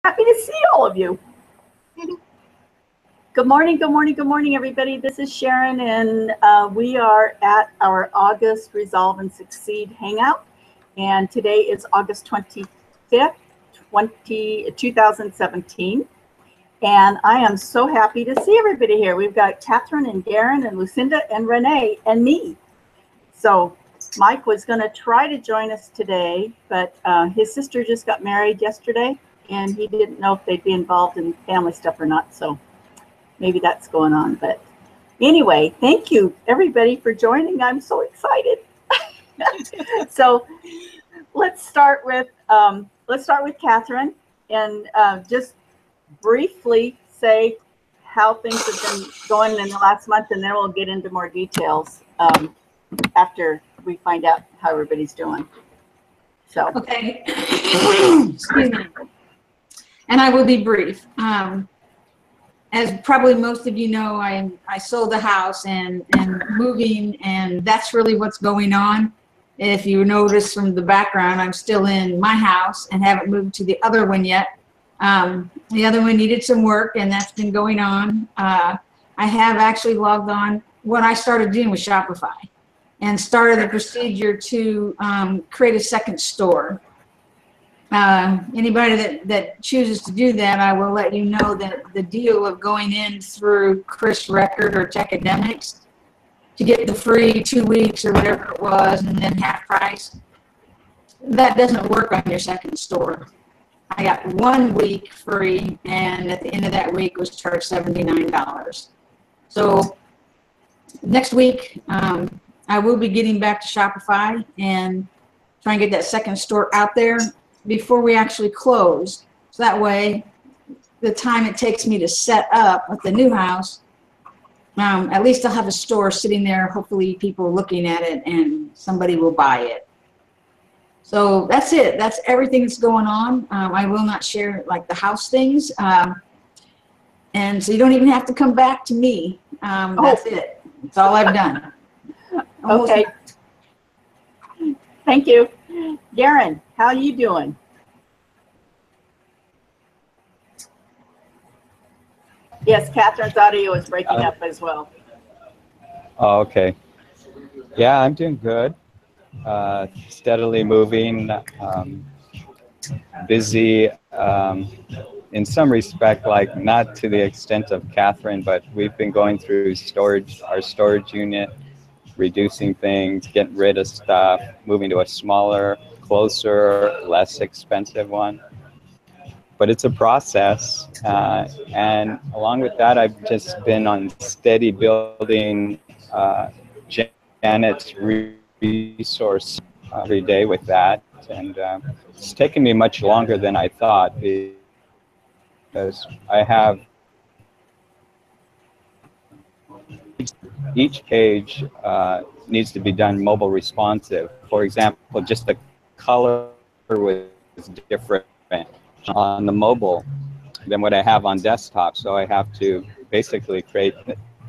Happy to see all of you. Good morning, good morning, good morning, everybody. This is Sharon, and we are at our August Resolve and Succeed Hangout. And today is August 25th, 2017. And I am so happy to see everybody here. We've got Catherine and Darren and Lucinda and Renee and me. So Mike was going to try to join us today, but his sister just got married yesterday, and he didn't know if they'd be involved in family stuff or not. So maybe that's going on. But anyway, thank you everybody for joining. I'm so excited. So let's start with Catherine, and just briefly say how things have been going in the last month, and then we'll get into more details after we find out how everybody's doing. So okay. Excuse me. And I will be brief. As probably most of you know, I sold the house and moving, and that's really what's going on. If you notice from the background, I'm still in my house and haven't moved to the other one yet. The other one needed some work, and that's been going on. I have actually logged on. What I started doing with Shopify and started the procedure to create a second store. Anybody that chooses to do that, I will let you know that the deal of going in through Chris Record or Techademics to get the free 2 weeks or whatever it was and then half price, that doesn't work on your second store. I got 1 week free, and at the end of that week was charged $79. So next week, I will be getting back to Shopify and trying to get that second store out there before we actually close. So that way, the time it takes me to set up at the new house, at least I'll have a store sitting there, hopefully people looking at it, and somebody will buy it. So that's it. That's everything that's going on. I will not share like the house things. And so you don't even have to come back to me. That's it. That's all I've done. okay. Thank you. Darren, how are you doing? Yes, Catherine's audio is breaking up as well. Oh, okay. Yeah, I'm doing good. Steadily moving, busy. In some respect, like not to the extent of Catherine, but we've been going through our storage unit, reducing things, getting rid of stuff, moving to a smaller, closer, less expensive one. But it's a process, and along with that, I've just been on steady building Janet's resource every day with that, and it's taken me much longer than I thought, because I have each page needs to be done mobile responsive. For example, just the color was different on the mobile than what I have on desktop, so I have to basically create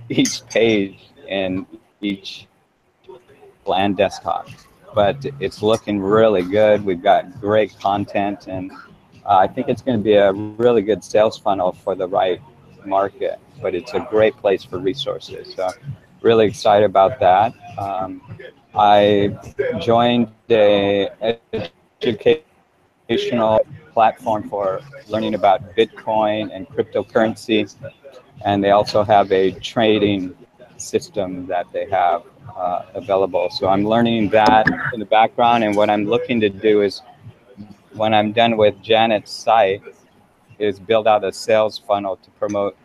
each page in each and desktop. But it's looking really good. We've got great content, and I think it's going to be a really good sales funnel for the right market, but it's a great place for resources. So really excited about that. I joined a educational platform for learning about Bitcoin and cryptocurrency, and they also have a trading system that they have available. So I'm learning that in the background, and what I'm looking to do is, when I'm done with Janet's site, is build out a sales funnel to promote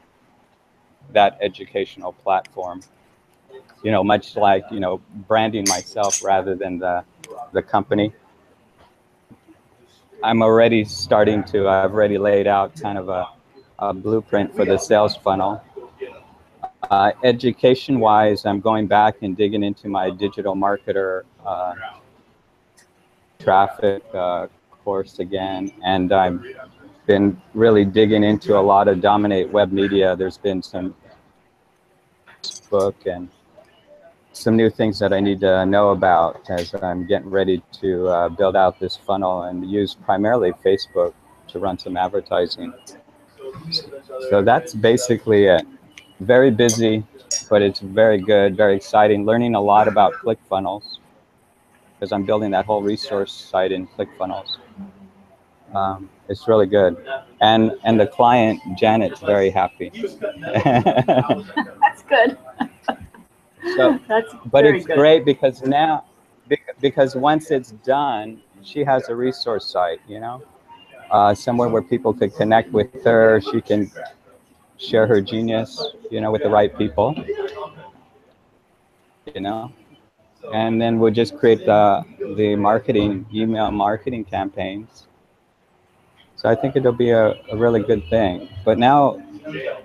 that educational platform. You know, much like, you know, branding myself rather than the company. I've already laid out kind of a blueprint for the sales funnel. Education-wise, I'm going back and digging into my digital marketer traffic course again, and I've been really digging into a lot of Dominate Web Media. There's been some book and some new things that I need to know about as I'm getting ready to build out this funnel and use primarily Facebook to run some advertising. So that's basically it. Very busy, but it's very good, very exciting. Learning a lot about ClickFunnels because I'm building that whole resource site in ClickFunnels. It's really good, and the client Janet's very happy. That's good. So, That's but very it's good. great because now, because once it's done, she has a resource site, somewhere where people could connect with her. She can share her genius, with the right people, and then we'll just create the email marketing campaigns. So I think it'll be a really good thing. But now,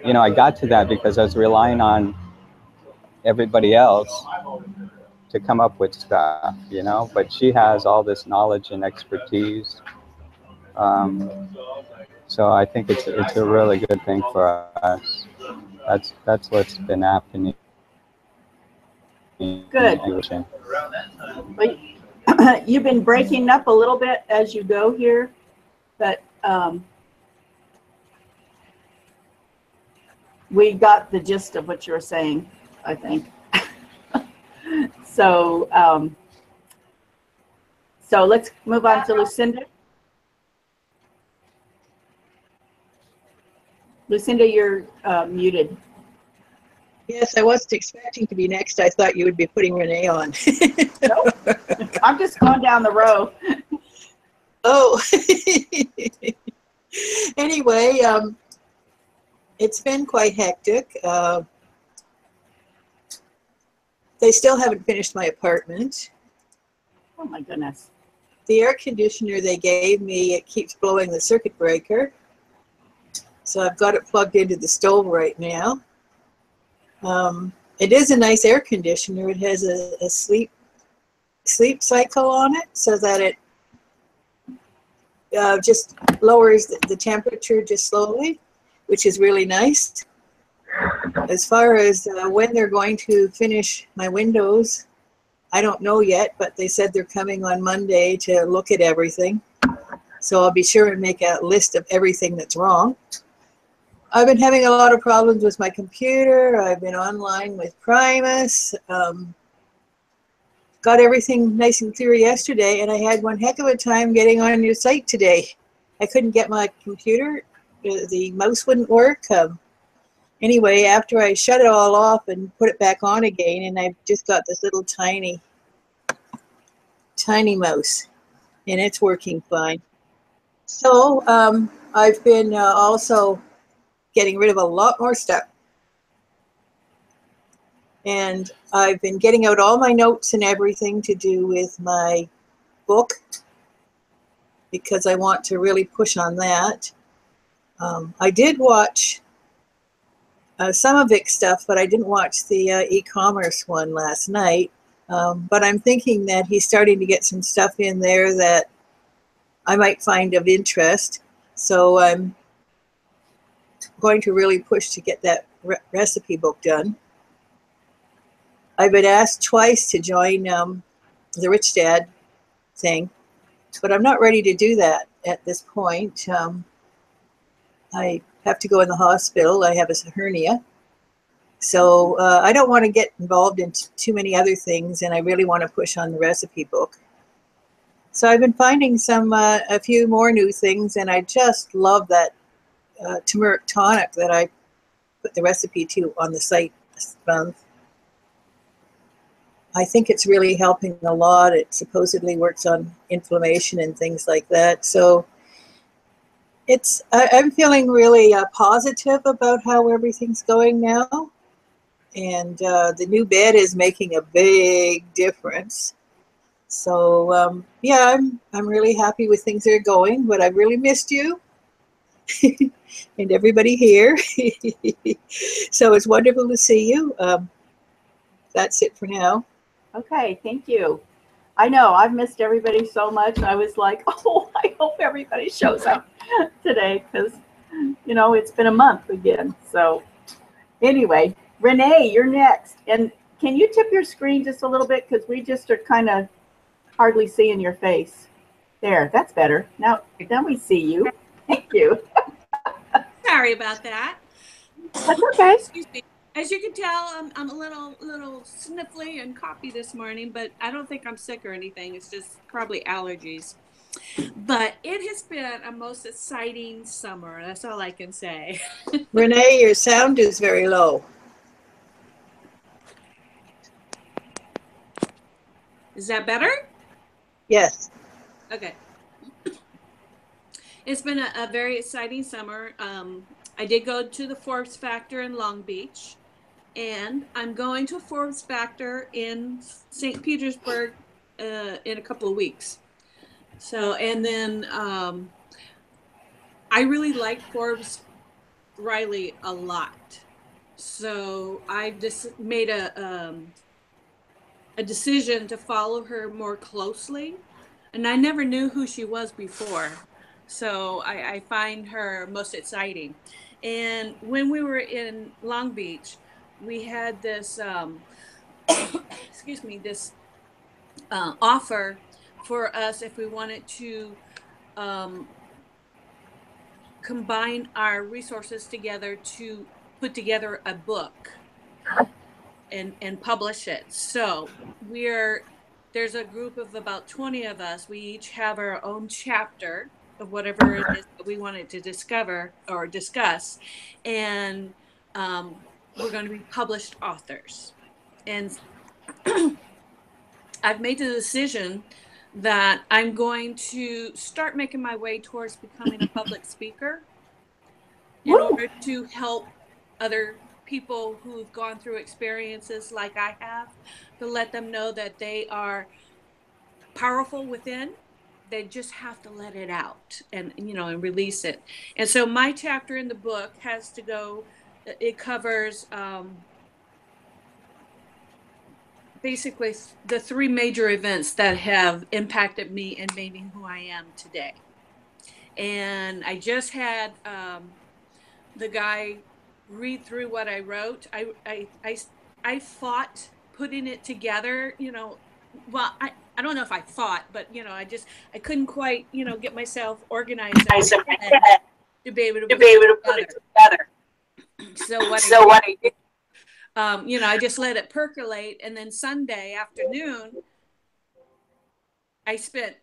I got to that because I was relying on everybody else to come up with stuff, but she has all this knowledge and expertise. So I think it's a really good thing for us. That's what's been happening. Good. Well, you've been breaking up a little bit as you go here, but we got the gist of what you were saying, I think. So, so let's move on to Lucinda. Lucinda, you're muted. Yes, I wasn't expecting to be next. I thought you would be putting Renee on. Nope. I'm just going down the row. Oh. Anyway, it's been quite hectic. They still haven't finished my apartment. Oh my goodness. The air conditioner they gave me, it keeps blowing the circuit breaker. So I've got it plugged into the stove right now. It is a nice air conditioner. It has a sleep cycle on it so that it just lowers the temperature just slowly, which is really nice. As far as when they're going to finish my windows, I don't know yet, but they said they're coming on Monday to look at everything. So I'll be sure and make a list of everything that's wrong. I've been having a lot of problems with my computer. I've been online with Primus. Got everything nice and clear yesterday, and I had one heck of a time getting on your site today. I couldn't get my computer. The mouse wouldn't work. Anyway, after I shut it all off and put it back on again, and I've just got this little tiny mouse, and it's working fine. So I've been also getting rid of a lot more stuff. And I've been getting out all my notes and everything to do with my book because I want to really push on that. I did watch some of Vic's stuff, but I didn't watch the e-commerce one last night. But I'm thinking that he's starting to get some stuff in there that I might find of interest. So I'm going to really push to get that recipe book done. I've been asked twice to join the Rich Dad thing, but I'm not ready to do that at this point. I have to go in the hospital. I have a hernia. So I don't want to get involved in too many other things, and I really want to push on the recipe book. So I've been finding a few more new things, and I just love that turmeric tonic that I put the recipe to on the site this month. I think it's really helping a lot. It supposedly works on inflammation and things like that. So I'm feeling really positive about how everything's going now. And the new bed is making a big difference. So yeah, I'm really happy with things that are going, but I've really missed you and everybody here. So it's wonderful to see you. That's it for now. Okay, thank you. I know I've missed everybody so much. I was like, oh, I hope everybody shows up today because, it's been a month again. So anyway, Renee, you're next. And can you tip your screen just a little bit because we just are kind of hardly seeing your face. There, that's better. Now we see you. Thank you. Sorry about that. That's okay. Excuse me. As you can tell, I'm a little sniffly and coughy this morning, but I don't think I'm sick or anything. It's just probably allergies. But it has been a most exciting summer. That's all I can say. Renee, your sound is very low. Is that better? Yes. Okay. It's been a very exciting summer. I did go to the Forbes Factor in Long Beach, and I'm going to a Forbes Factor in St. Petersburg in a couple of weeks. So, and then I really like Forbes Riley a lot. So I just made a decision to follow her more closely. And I never knew who she was before. So I find her most exciting. And when we were in Long Beach, we had this, excuse me, this offer for us if we wanted to combine our resources together to put together a book and publish it. So there's a group of about 20 of us. We each have our own chapter of whatever it is that we wanted to discover or discuss. And we're going to be published authors. And I've made the decision that I'm going to start making my way towards becoming a public speaker in order to help other people who've gone through experiences like I have, to let them know that they are powerful within. They just have to let it out and and release it. And so my chapter in the book has to go, it covers basically the three major events that have impacted me and made me who I am today. And I just had the guy read through what I wrote. I fought putting it together, well, I don't know if I fought, but I couldn't quite, get myself organized to be able to put it together. So what I did, I just let it percolate. And then Sunday afternoon,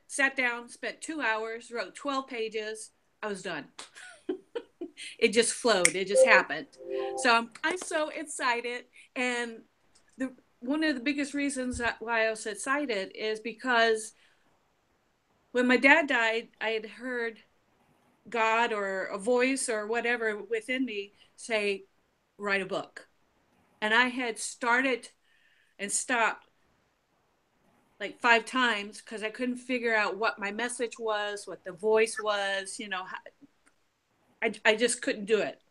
sat down, spent 2 hours, wrote 12 pages. I was done. It just flowed. It just happened. So I'm so excited. And one of the biggest reasons why I was excited is because when my dad died, I had heard God or a voice or whatever within me say, write a book. And I had started and stopped like 5 times because I couldn't figure out what my message was, what the voice was, I just couldn't do it.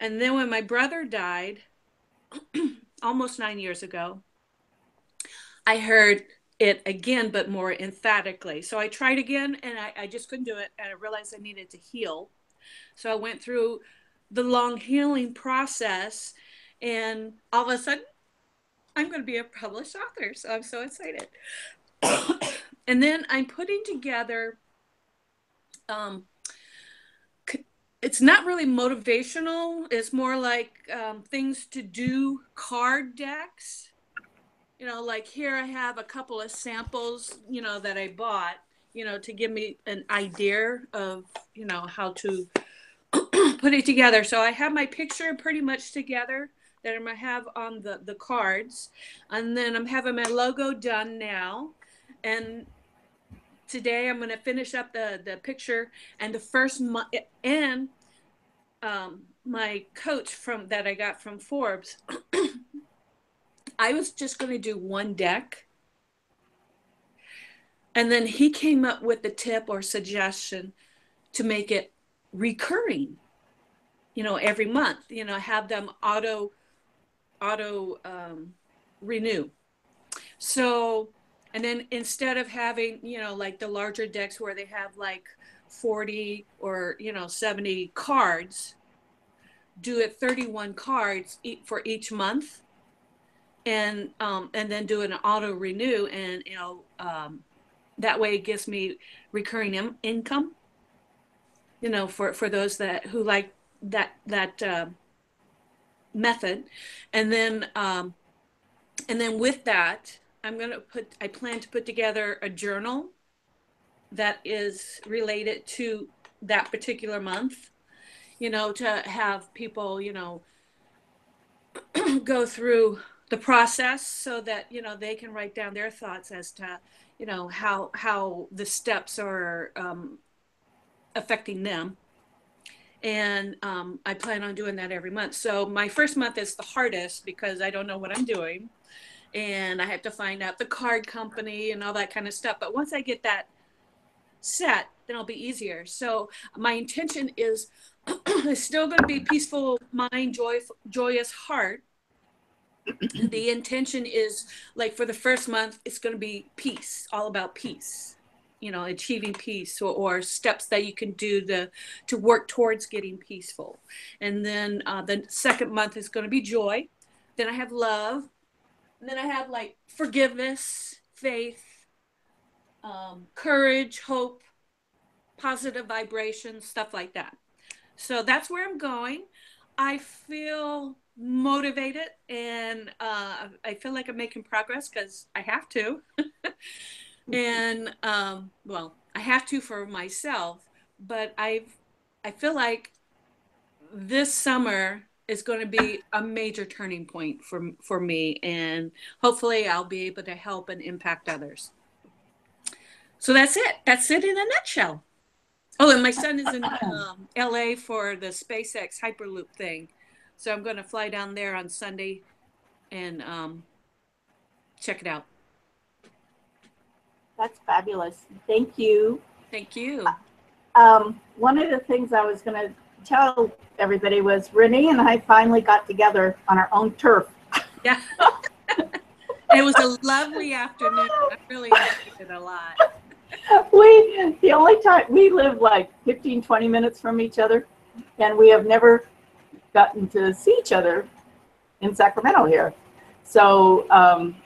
And then when my brother died, almost 9 years ago, I heard it again, but more emphatically. So I tried again and I just couldn't do it. And I realized I needed to heal. So I went through the long healing process, and all of a sudden I'm going to be a published author. So I'm so excited. And then I'm putting together, it's not really motivational. It's more like things to do card decks. Like here I have a couple of samples, that I bought, to give me an idea of, how to put it together. So I have my picture pretty much together that I'm going to have on the cards. And then I'm having my logo done now. And today I'm going to finish up the picture and the first month. And my coach that I got from Forbes, I was just going to do one deck. And then he came up with the tip or suggestion to make it recurring, every month, have them auto renew. So, and then instead of having, like the larger decks where they have like 40 or, 70 cards, do it 31 cards for each month. And then do an auto renew, and that way it gives me recurring income. you know, for those who like that method. And then with that, I plan to put together a journal that is related to that particular month, you know, to have people, you know, go through the process so that, you know, they can write down their thoughts as to, you know, how the steps are affecting them. And I plan on doing that every month. So my first month is the hardest because I don't know what I'm doing. And I have to find out the card company and all that kind of stuff. But once I get that set, then it'll be easier. So my intention is still going to be peaceful mind, joyous heart. The intention is, like, for the first month, it's going to be peace, all about peace, you know, achieving peace, or steps that you can do to work towards getting peaceful. And then the second month is going to be joy. Then I have love. And then I have like forgiveness, faith, courage, hope, positive vibrations, stuff like that. So that's where I'm going. I feel motivated, and I feel like I'm making progress because I have to. And well, I have to for myself, but I feel like this summer is going to be a major turning point for me, and hopefully I'll be able to help and impact others. So that's it. That's it in a nutshell. Oh, and my son is in LA for the SpaceX Hyperloop thing. So I'm going to fly down there on Sunday and check it out. That's fabulous. Thank you. Thank you. One of the things I was going to tell everybody was Renee and I finally got together on our own turf. Yeah. It was a lovely afternoon. I really enjoyed it a lot. The only time we live like 15, 20 minutes from each other, and we have never gotten to see each other in Sacramento here. So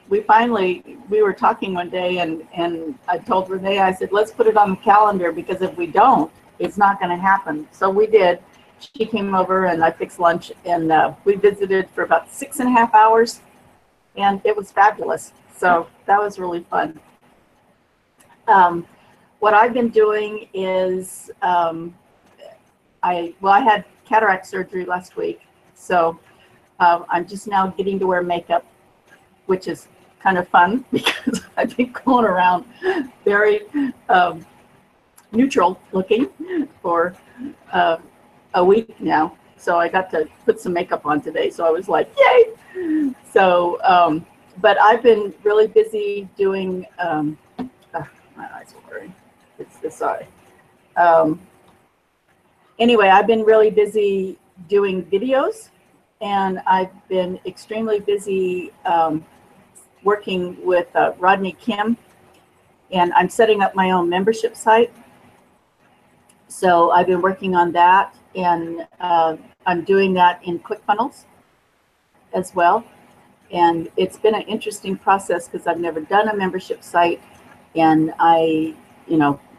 we were talking one day, and I told Renee, I said, let's put it on the calendar, because if we don't, it's not going to happen. So we did. She came over and I fixed lunch, and we visited for about 6.5 hours, and it was fabulous. So that was really fun. What I've been doing is I had cataract surgery last week, so I'm just now getting to wear makeup, which is kind of fun because I've been going around very neutral looking for a week now. So I got to put some makeup on today, so I was like, yay! So, but I've been really busy doing, my eyes are blurry. It's this eye. Anyway, I've been really busy doing videos, and I've been extremely busy working with Rodney Kim, and I'm setting up my own membership site. So I've been working on that, and I'm doing that in ClickFunnels as well. And it's been an interesting process because I've never done a membership site, and I,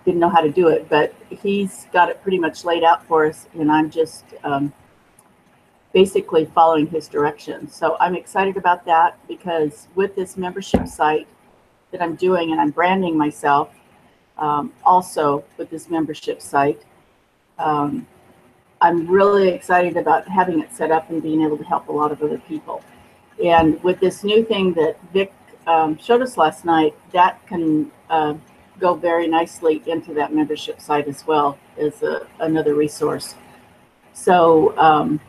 didn't know how to do it, but he's got it pretty much laid out for us, and I'm just basically following his directions. So I'm excited about that, because with this membership site that I'm doing, and I'm branding myself also with this membership site, I'm really excited about having it set up and being able to help a lot of other people. And with this new thing that Vic showed us last night, that can go very nicely into that membership site as well as another resource. So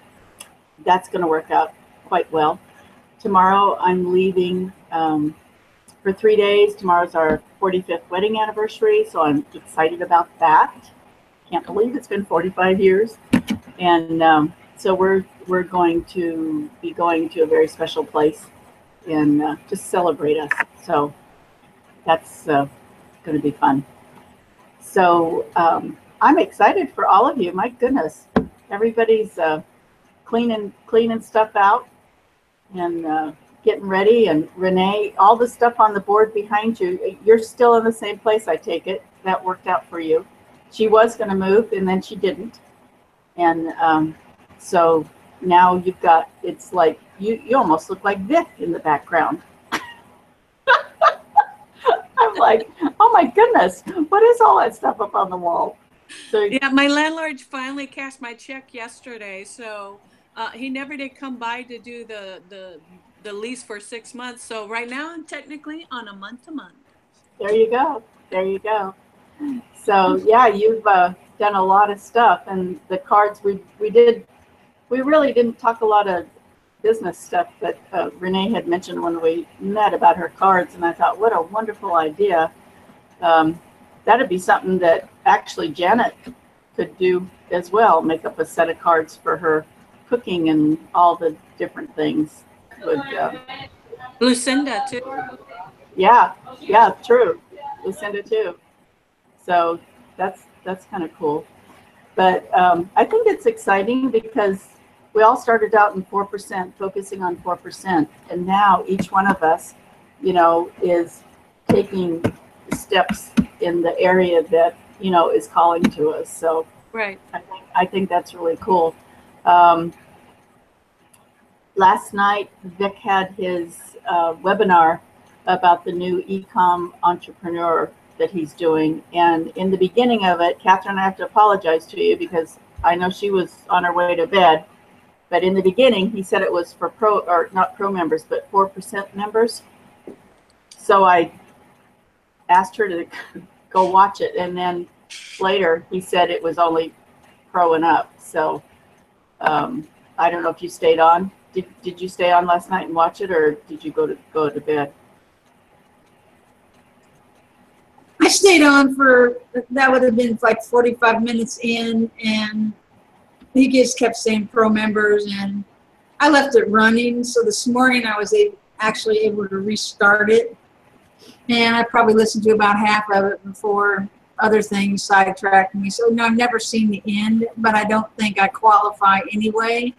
that's going to work out quite well. Tomorrow I'm leaving for 3 days. Tomorrow's our 45th wedding anniversary, so I'm excited about that. Can't believe it's been 45 years. And so we're going to be going to a very special place and just celebrate us. So that's going to be fun. So I'm excited for all of you. My goodness, everybody's cleaning stuff out and getting ready. And Renee, all the stuff on the board behind you, you're still in the same place, I take it. That worked out for you. she was going to move, and then she didn't. And so now you've got, it's like, you almost look like Vic in the background. I'm like, oh my goodness, what is all that stuff up on the wall? So yeah, my landlord finally cashed my check yesterday, so he never did come by to do the lease for 6 months. So right now I'm technically on a month to month. there you go. There you go. So yeah, you've done a lot of stuff, and the cards we really didn't talk a lot of business stuff, but Renee had mentioned when we met about her cards, and I thought, what a wonderful idea. That'd be something that actually Janet could do as well, make up a set of cards for her cooking and all the different things. Lucinda too. Yeah, true. Lucinda too. So that's kind of cool. But I think it's exciting because we all started out in 4%, focusing on 4%, and now each one of us, is taking steps in the area that is calling to us. So Right. I think that's really cool. Last night, Vic had his webinar about the new e-com entrepreneur that he's doing. And in the beginning of it, Catherine, I have to apologize to you because I know she was on her way to bed. But in the beginning, he said it was for not pro members, but 4% members. So I asked her to go watch it. And then later, he said it was only pro and up. So I don't know if you stayed on. Did you stay on last night and watch it, or did you go to bed? I stayed on for, that would have been like 45 minutes in, and he just kept saying pro members, and I left it running. So this morning I was actually able to restart it, and I probably listened to about half of it before other things sidetracked me. So no, I've never seen the end, but I don't think I qualify anyway.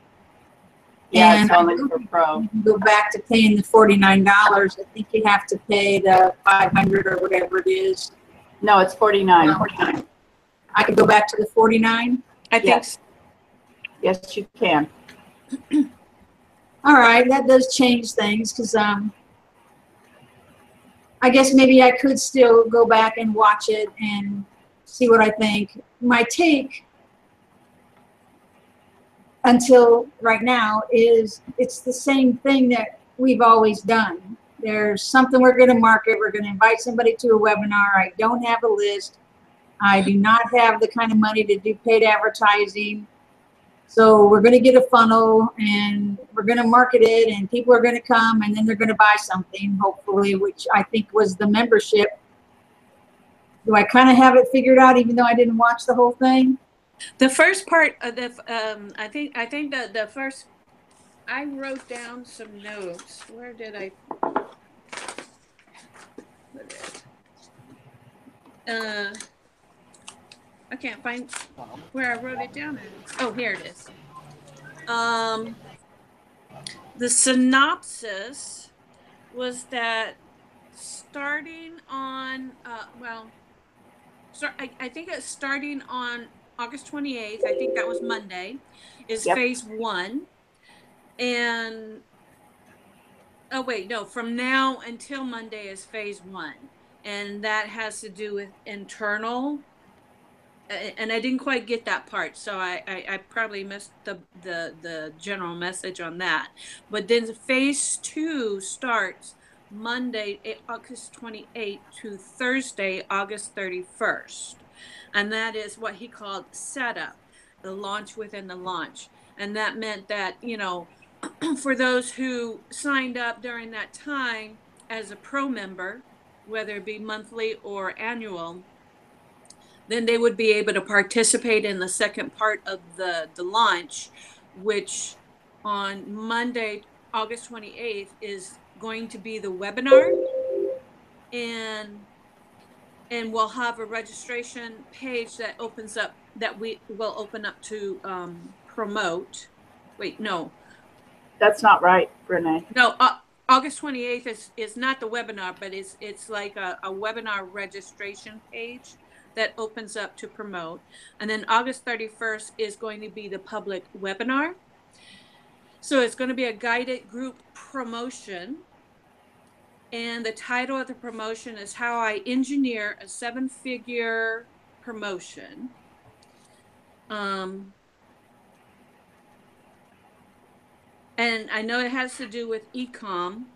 Yeah, and it's only for pro. Go back to paying the $49. I think you have to pay the $500 or whatever it is. No, it's 49. 49. I could go back to the 49. I think. Yes. Yes, you can. All right, that does change things because I guess maybe I could still go back and watch it and see what I think. My take until right now is it's the same thing that we've always done. There's something we're going to market. We're going to invite somebody to a webinar. I don't have a list. I do not have the kind of money to do paid advertising. So we're going to get a funnel and we're going to market it, and people are going to come and then they're going to buy something, hopefully, which I think was the membership. Do I kind of have it figured out even though I didn't watch the whole thing? The first part of the, I think that the first, I wrote down some notes. Where did I put it? I can't find where I wrote it down at. Oh, here it is. The synopsis was that starting on, I think it's starting on August 28th, I think that was Monday, is Yep. phase 1. And, oh wait, no, from now until Monday is phase 1. And that has to do with internal, and I didn't quite get that part, so I probably missed the general message on that. But then phase 2 starts Monday, August 28th to Thursday, August 31st. And that is what he called setup, the launch within the launch. And that meant that, for those who signed up during that time as a pro member, whether it be monthly or annual, then they would be able to participate in the second part of the launch, which on Monday, August 28th, is going to be the webinar. And we'll have a registration page that opens up, that we will open up to promote. Wait, no. That's not right, Renee. No, August 28th is not the webinar, but it's like a webinar registration page that opens up to promote. And then August 31st is going to be the public webinar. So it's going to be a guided group promotion. And the title of the promotion is How I Engineer a 7-Figure Promotion. And I know it has to do with e-com.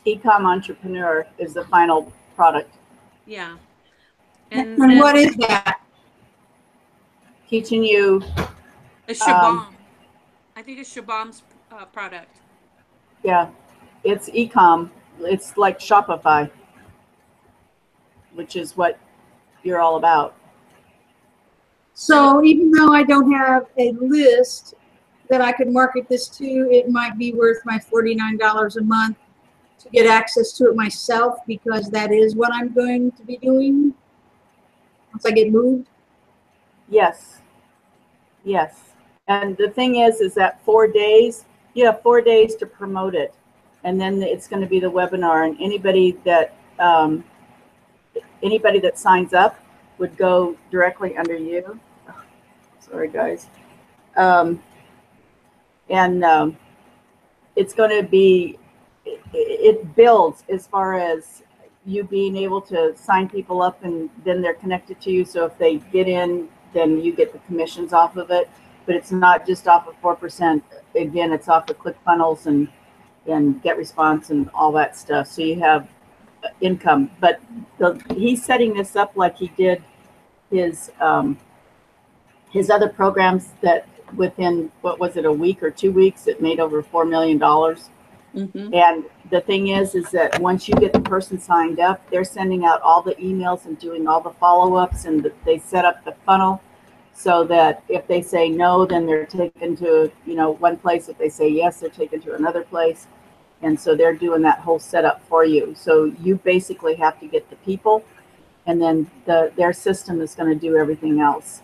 E-com Entrepreneur is the final product. Yeah. And what is that? Teaching you. A Shabam. I think it's Shabam's product. Yeah, it's e-com. It's like Shopify, which is what you're all about. So even though I don't have a list that I could market this to, it might be worth my $49 a month to get access to it myself, because that is what I'm going to be doing once I get moved. Yes. Yes. And the thing is that 4 days, you have 4 days to promote it. And then it's going to be the webinar, and anybody that signs up would go directly under you. Sorry, guys. It's going to be, it builds as far as you being able to sign people up, and then they're connected to you. So if they get in, then you get the commissions off of it. But it's not just off of 4%. Again, it's off of ClickFunnels and Get Response and all that stuff. So you have income. But he's setting this up like he did his other programs, that within, what was it, a week or 2 weeks, it made over $4 million. Mm-hmm. And the thing is that once you get the person signed up, they're sending out all the emails and doing all the follow-ups, and they set up the funnel so that if they say no, then they're taken to, one place. If they say yes, they're taken to another place. And so they're doing that whole setup for you. So you basically have to get the people, and then their system is going to do everything else.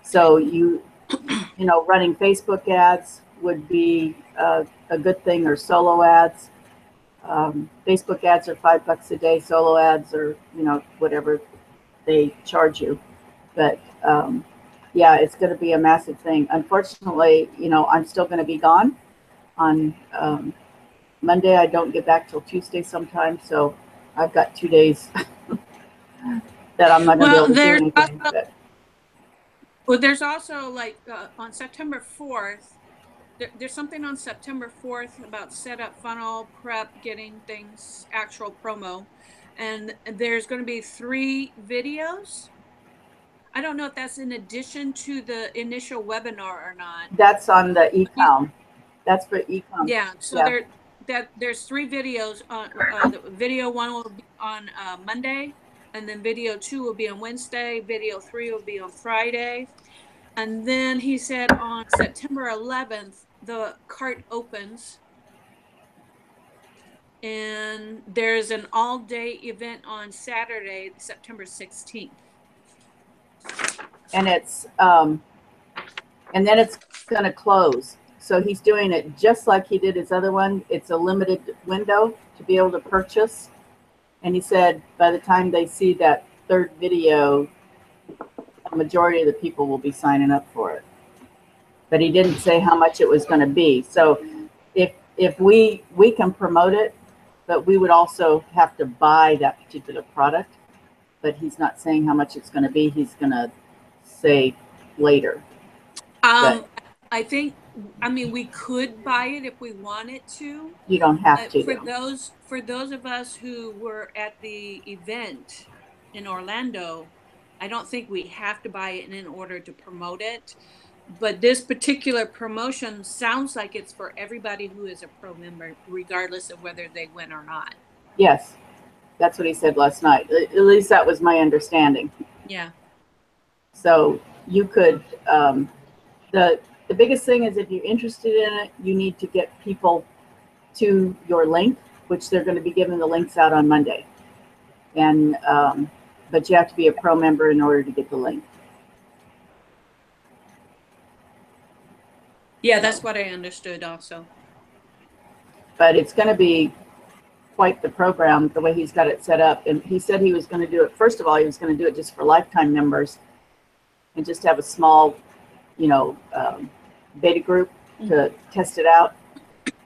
So running Facebook ads would be a good thing, or solo ads. Facebook ads are $5 a day. Solo ads are, whatever they charge you. But yeah, it's going to be a massive thing. Unfortunately, I'm still going to be gone on Monday. I don't get back till Tuesday sometime. So I've got 2 days that I'm not going to be able to do anything. Well, there's also like on September 4th, there's something on September 4th about setup, funnel, prep, getting things, actual promo. And there's going to be 3 videos. I don't know if that's in addition to the initial webinar or not. That's on the e-com. That's for e-com. Yeah. So there's 3 videos. The video 1 will be on Monday, and then video 2 will be on Wednesday. Video 3 will be on Friday. And then he said on September 11th, the cart opens, and there's an all-day event on Saturday, September 16th. And and then it's going to close. So he's doing it just like he did his other one. It's a limited window to be able to purchase. And he said by the time they see that 3rd video, a majority of the people will be signing up for it. But he didn't say how much it was going to be. So if we can promote it, but we would also have to buy that particular product. But he's not saying how much it's going to be. He's going to say later. I think, we could buy it if we wanted to. You don't have to. For those of us who were at the event in Orlando, I don't think we have to buy it in order to promote it. But this particular promotion sounds like it's for everybody who is a pro member, regardless of whether they win or not. Yes, that's what he said last night. At least that was my understanding. Yeah. So you could, the biggest thing is if you're interested in it, you need to get people to your link, which they're going to be giving the links out on Monday. And, but you have to be a pro member in order to get the link. Yeah, that's what I understood also. But it's going to be quite the program, the way he's got it set up. And he said he was going to do it, first of all, he was going to do it just for lifetime members and just have a small, you know, beta group to test it out.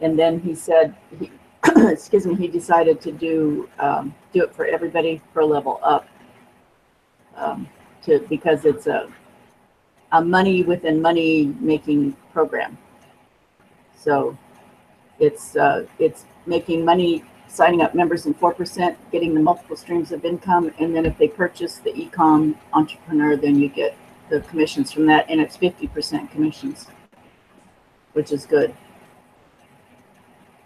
And then he said, he, excuse me, he decided to do it for everybody for a level up, because it's a money within money making program. So it's making money, signing up members in 4%, getting the multiple streams of income, and then if they purchase the e-com entrepreneur, then you get the commissions from that, and it's 50% commissions, which is good.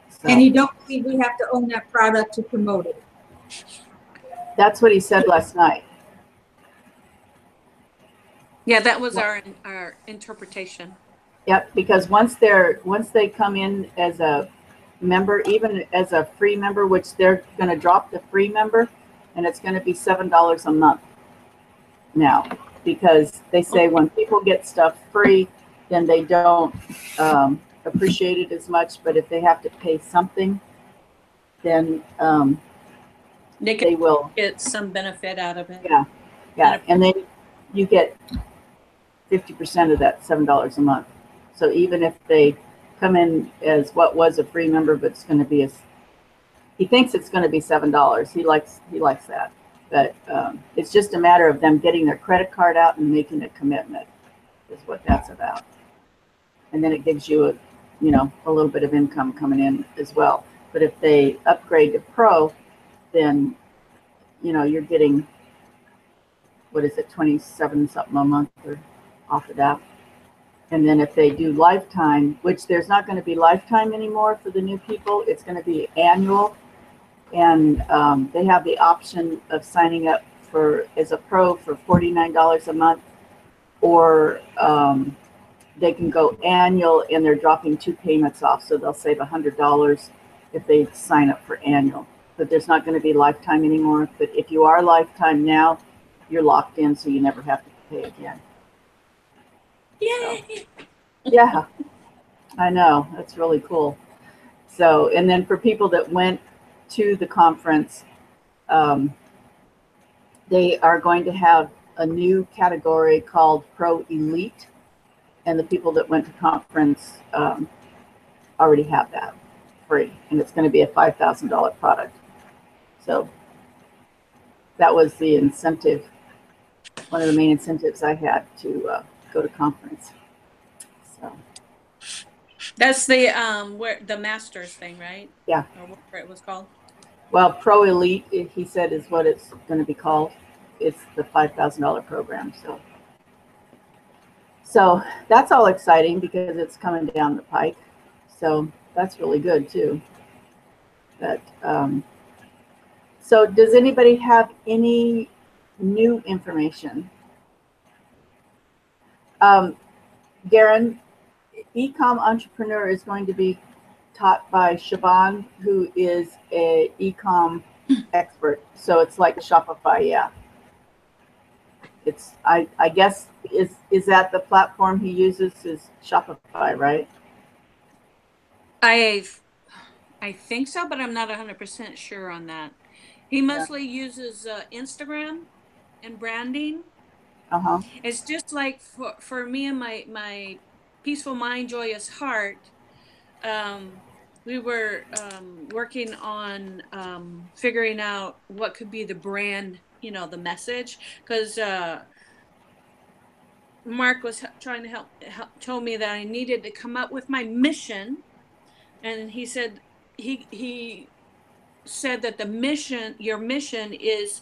So, And you don't believe we have to own that product to promote it? that's what he said last night. Yeah, that was our interpretation. Yep, because once they come in as a member, even as a free member, which they're going to drop the free member, and it's going to be $7 a month now, because they say when people get stuff free, then they don't appreciate it as much. But if they have to pay something, then they will get some benefit out of it. Yeah, and then you get 50% of that $7 a month. So even if they come in as what was a free member, but it's going to be he thinks it's going to be $7. He likes that, but it's just a matter of them getting their credit card out and making a commitment, is what that's about. And then it gives you a little bit of income coming in as well. But if they upgrade to Pro, then you're getting, what is it, 27 something a month or off of that. And then if they do lifetime, which there's not going to be lifetime anymore for the new people, it's going to be annual. And they have the option of signing up as a pro for $49 a month, or they can go annual, and they're dropping 2 payments off. So they'll save $100 if they sign up for annual. But there's not going to be lifetime anymore. But if you are lifetime now, you're locked in, so you never have to pay again. Yay! So, yeah, I know. That's really cool. So, and then for people that went to the conference, they are going to have a new category called Pro Elite. And the people that went to conference already have that free. And it's going to be a $5,000 product. So that was the incentive, one of the main incentives I had to go to conference. So that's the where the Masters thing, right? Yeah. Or whatever it was called. Well, Pro Elite, he said, is what it's going to be called. It's the $5,000 program. So that's all exciting because it's coming down the pike. So that's really good too. But so does anybody have any new information? Garen, Ecom Entrepreneur is going to be taught by Siobhan, who is a ecom expert. So it's like Shopify, yeah. It's I guess is that the platform he uses is Shopify, right? I think so, but I'm not 100% sure on that. He mostly uses Instagram and branding. Uh-huh. It's just like for me and my peaceful mind, joyous heart. We were working on figuring out what could be the brand, the message, because Mark was trying to help, told me that I needed to come up with my mission, and he said he said that your mission is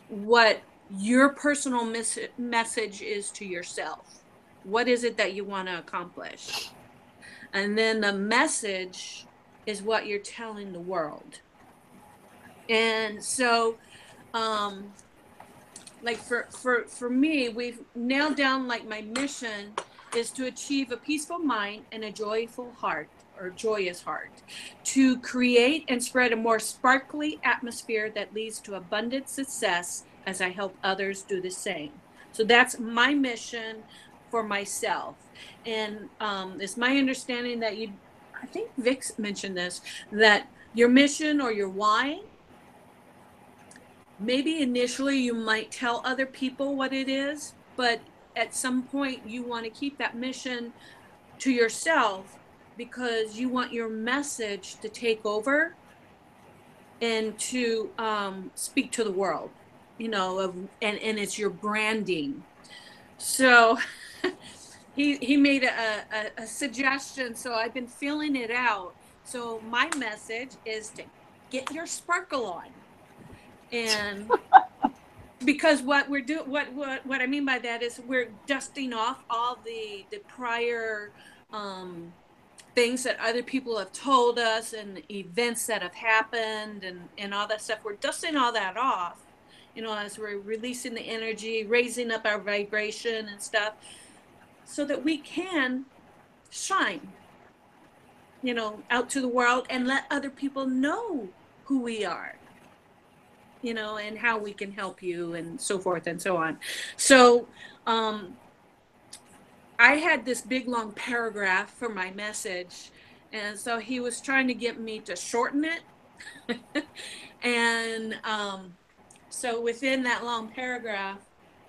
what your personal message is to yourself. What is it that you want to accomplish? And then the message is what you're telling the world. And so, like for me, we've nailed down, like, my mission is to achieve a peaceful mind and a joyful heart, or joyous heart, to create and spread a more sparkly atmosphere that leads to abundant success as I help others do the same. So that's my mission for myself. And it's my understanding that I think Vic mentioned this, that your mission or your why. Maybe initially you might tell other people what it is, but at some point you want to keep that mission to yourself because you want your message to take over and to speak to the world, you know, and it's your branding. So he made a suggestion, so I've been filling it out. So my message is to get your sparkle on. And because what we're doing, what I mean by that is we're dusting off all the prior things that other people have told us and events that have happened and all that stuff. We're dusting all that off, you know, as we're releasing the energy, raising up our vibration and stuff, so that we can shine, you know, out to the world and let other people know who we are, you know, and how we can help you and so forth and so on. So I had this big long paragraph for my message, and so he was trying to get me to shorten it. And so within that long paragraph,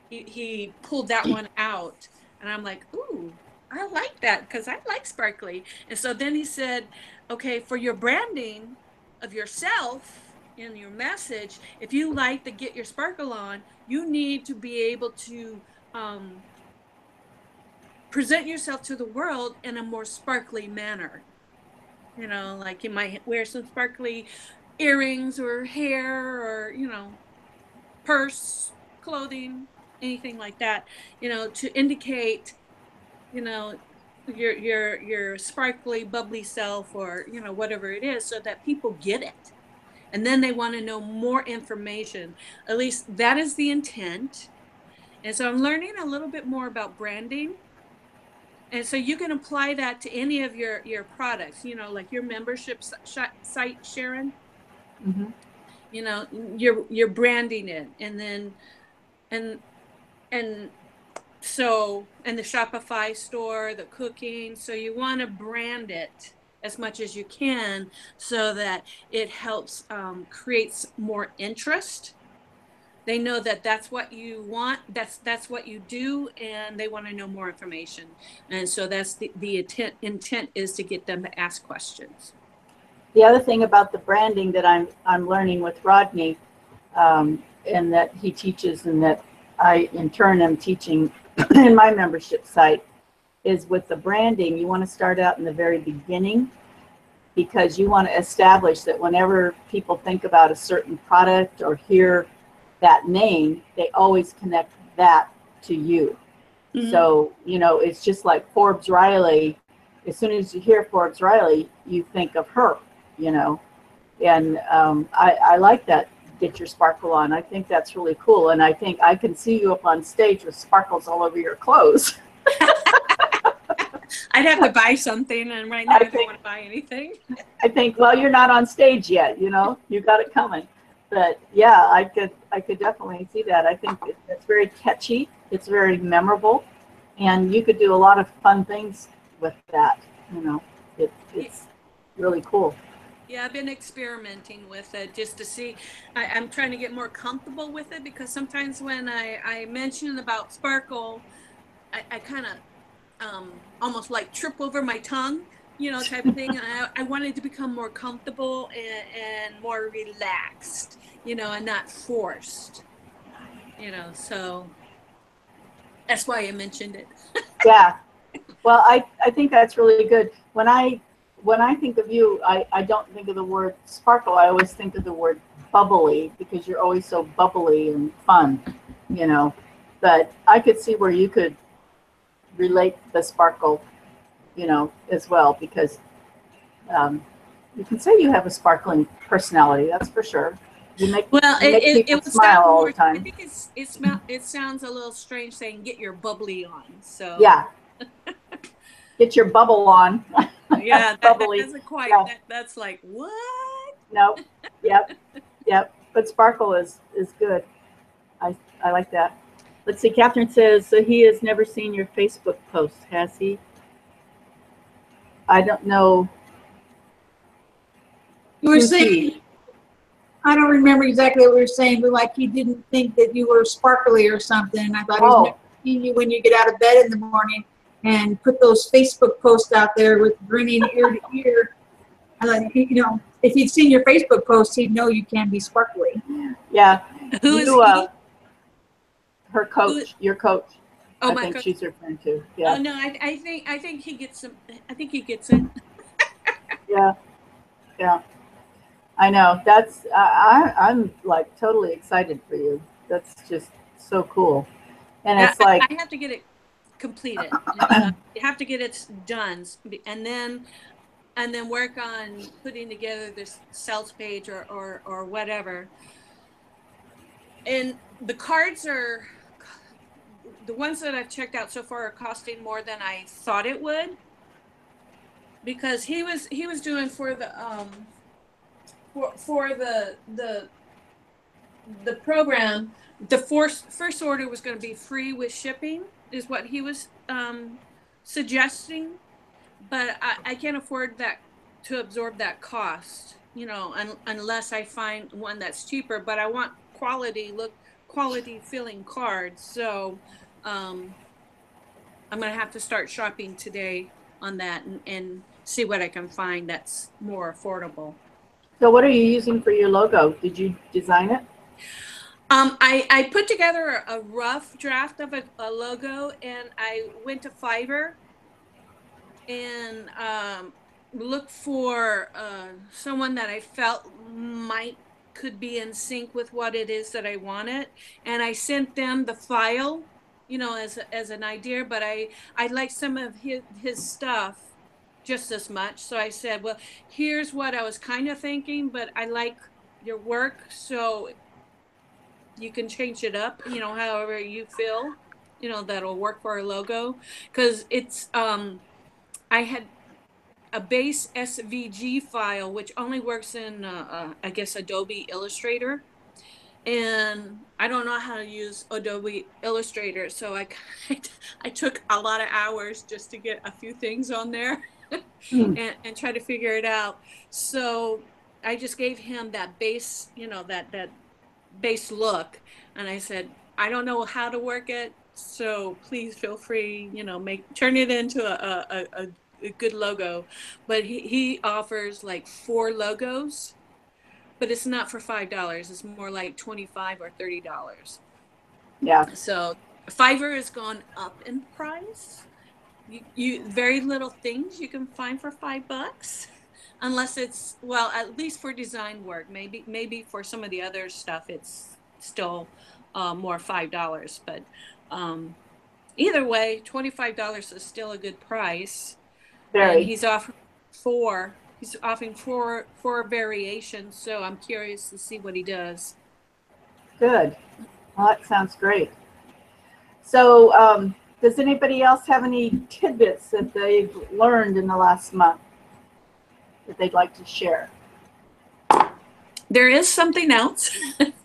he pulled that one out, and I'm like, ooh, I like that because I like sparkly. And so then he said, okay, for your branding of yourself in your message, if you like to get your sparkle on, you need to be able to present yourself to the world in a more sparkly manner. You know, like you might wear some sparkly earrings or hair or, you know, purse, clothing, anything like that, you know, to indicate, you know, your sparkly, bubbly self, or, you know, whatever it is, so that people get it. And then they want to know more information. At least that is the intent. And so I'm learning a little bit more about branding. And so you can apply that to any of your products, you know, like your membership site, Sharon. Mm-hmm. You know, you're branding it, and then and so, and the Shopify store, the cooking. So you want to brand it as much as you can so that it helps creates more interest. They know that that's what you want, that's what you do, and they want to know more information. And so that's the intent is to get them to ask questions. The other thing about the branding that I'm learning with Rodney, and that he teaches, and that I in turn am teaching in my membership site, is with the branding, you want to start out in the very beginning, because you want to establish that whenever people think about a certain product or hear that name, they always connect that to you. Mm-hmm. So, you know, it's just like Forbes Riley. As soon as you hear Forbes Riley, you think of her, you know. And I like that, get your sparkle on. I think that's really cool. And I think I can see you up on stage with sparkles all over your clothes. I'd have to buy something, and right now I don't want to buy anything. I think, well, you're not on stage yet, you know, you got it coming. But yeah, I could definitely see that. I think it's very catchy. It's very memorable, and you could do a lot of fun things with that. You know, it's really cool. Yeah, I've been experimenting with it just to see. I'm trying to get more comfortable with it, because sometimes when I mention about sparkle, I kind of almost like trip over my tongue, you know, type of thing. And I wanted to become more comfortable and more relaxed, you know, and not forced, you know, so that's why I mentioned it. Yeah. Well, I think that's really good. When I think of you, I don't think of the word sparkle. I always think of the word bubbly, because you're always so bubbly and fun, you know. But I could see where you could relate the sparkle, you know, as well, because you can say you have a sparkling personality. That's for sure. You make people smile all the time. I think it sounds a little strange saying "get your bubbly on." So yeah, get your bubble on. Yeah, that doesn't quite. Yeah. That's like what? No. Yep. But sparkle is good. I like that. Let's see. Catherine says, so he has never seen your Facebook post, has he? I don't know. You were saying, I don't remember exactly what we were saying, but like he didn't think that you were sparkly or something. I thought he's never seen you when you get out of bed in the morning and put those Facebook posts out there with grinning ear to ear. And like, you know, if he'd seen your Facebook post, he'd know you can be sparkly. Yeah. Who is he? Her coach, your coach. Oh, I think she's referring to. Yeah. Oh no, I think he gets some. I think he gets it. Yeah. Yeah. I know. That's I'm like totally excited for you. That's just so cool. And it's like I have to get it completed. You have to get it done, and then work on putting together this sales page or whatever. And the cards are the ones that I've checked out so far are costing more than I thought it would, because he was doing for the the program, the first order was going to be free with shipping, is what he was suggesting, but I can't afford that to absorb that cost, you know, unless I find one that's cheaper. But I want quality feeling cards, so I'm gonna have to start shopping today on that and see what I can find that's more affordable. So what are you using for your logo? Did you design it? I put together a rough draft of a logo, and I went to Fiverr and looked for someone that I felt could be in sync with what it is that I wanted, and I sent them the file, you know, as an idea. But I like some of his stuff just as much, so I said, well, here's what I was kind of thinking, but I like your work, so you can change it up, you know, however you feel, you know, that'll work for a logo. Because it's I had a base SVG file, which only works in I guess Adobe Illustrator, and I don't know how to use Adobe Illustrator, so I took a lot of hours just to get a few things on there and try to figure it out. So I just gave him that base, you know, that base look, and I said, I don't know how to work it, so please feel free, you know, turn it into a good logo. But he offers like 4 logos, but it's not for $5. It's more like $25 or $30. Yeah. So Fiverr has gone up in price. You very little things you can find for $5, unless it's, well, at least for design work. Maybe for some of the other stuff it's still more $5. But either way, $25 is still a good price. Very. And he's offering 4. He's offering four variations, so I'm curious to see what he does. Good. Well, that sounds great. So does anybody else have any tidbits that they've learned in the last month that they'd like to share? There is something else.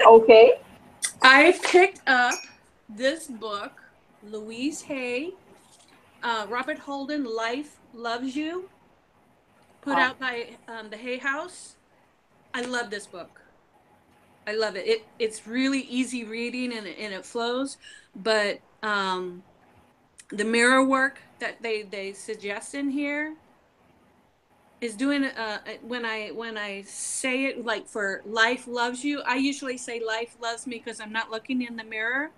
Okay. I picked up this book, Louise Hay, Robert Holden, Life Loves You, put out by the Hay House. I love this book. I love it. It's really easy reading, and it flows, but the mirror work that they suggest in here is doing when I say it, like for life loves you, I usually say life loves me because I'm not looking in the mirror,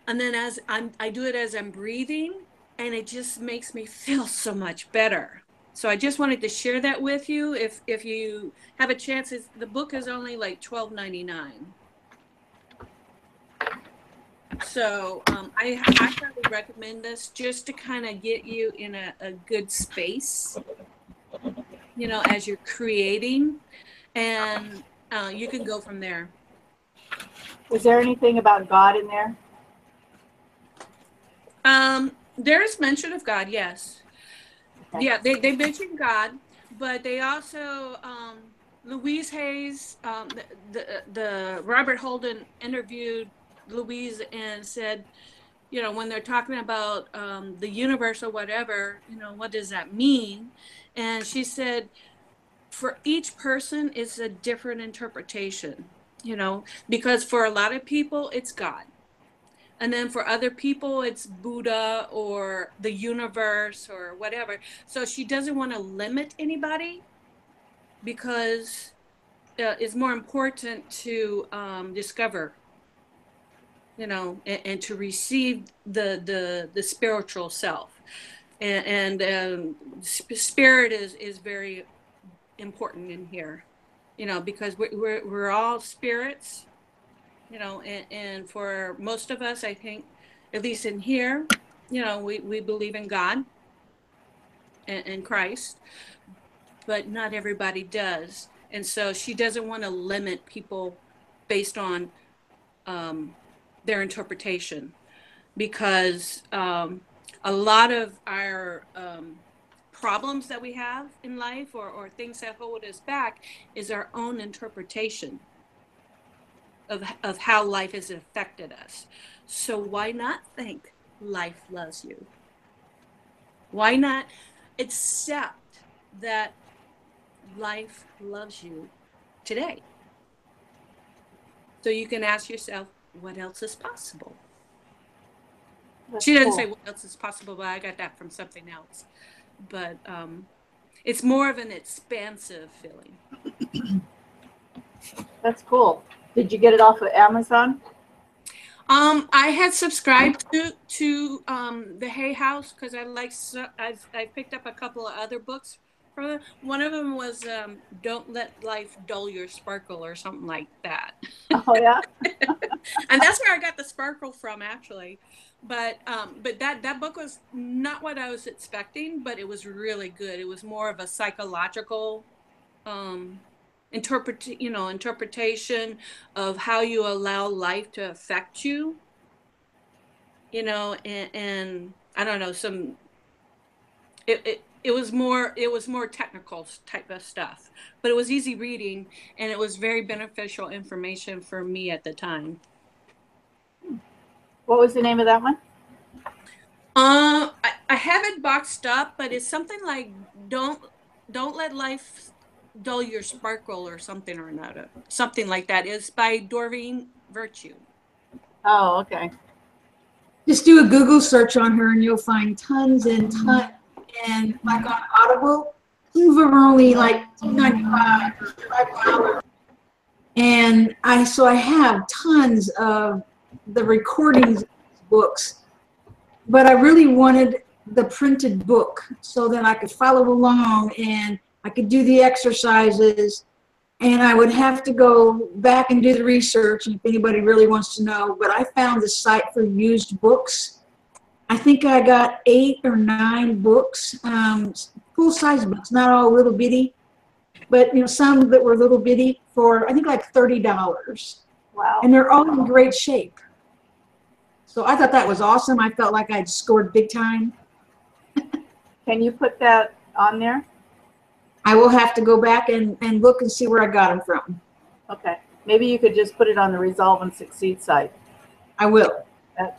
and then as I do it as I'm breathing, and it just makes me feel so much better. So I just wanted to share that with you. If you have a chance, the book is only like $12.99. So I highly recommend this, just to kind of get you in a good space, you know, as you're creating, and you can go from there. Is there anything about God in there? There is mention of God, yes. Okay. Yeah, they mention God, but they also Louise Hayes, the Robert Holden interviewed Louise and said, you know, when they're talking about the universe or whatever, you know, what does that mean? And she said, for each person it's a different interpretation, you know, because for a lot of people it's God. And then for other people, it's Buddha or the universe or whatever. So she doesn't want to limit anybody because it's more important to discover, you know, and to receive the spiritual self. And spirit is very important in here, you know, because we're all spirits. You know, and for most of us, I think, at least in here, you know, we believe in God and Christ, but not everybody does. And so she doesn't want to limit people based on their interpretation, because a lot of our problems that we have in life, or things that hold us back, is our own interpretation of how life has affected us. So why not think life loves you? Why not accept that life loves you today? So you can ask yourself, what else is possible? That's She doesn't cool. say what else is possible, but I got that from something else. But it's more of an expansive feeling. That's cool. Did you get it off of Amazon? I had subscribed to the Hay House because I picked up a couple of other books from it. One of them was "Don't Let Life Dull Your Sparkle" or something like that. Oh yeah. And that's where I got the sparkle from, actually. But that book was not what I was expecting, but it was really good. It was more of a psychological interpretation of how you allow life to affect you, you know, and I don't know, it was more technical type of stuff, but it was easy reading, and it was very beneficial information for me at the time. What was the name of that one? I have it boxed up, but it's something like don't let life dull your sparkle or something or another. Something like that. It's by Doreen Virtue. Oh, okay. Just do a Google search on her and you'll find tons and tons. And like on Audible, some of them are only like $2.95 or $5. And I have tons of the recordings of these books, but I really wanted the printed book so that I could follow along and I could do the exercises, and I would have to go back and do the research if anybody really wants to know. But I found the site for used books. I think I got 8 or 9 books, full-size books, not all little bitty, but you know, some that were little bitty for I think like $30. Wow. And they're all in great shape. So I thought that was awesome. I felt like I'd scored big time. Can you put that on there? I will have to go back and look and see where I got them from. Okay. Maybe you could just put it on the Resolve and Succeed site. I will.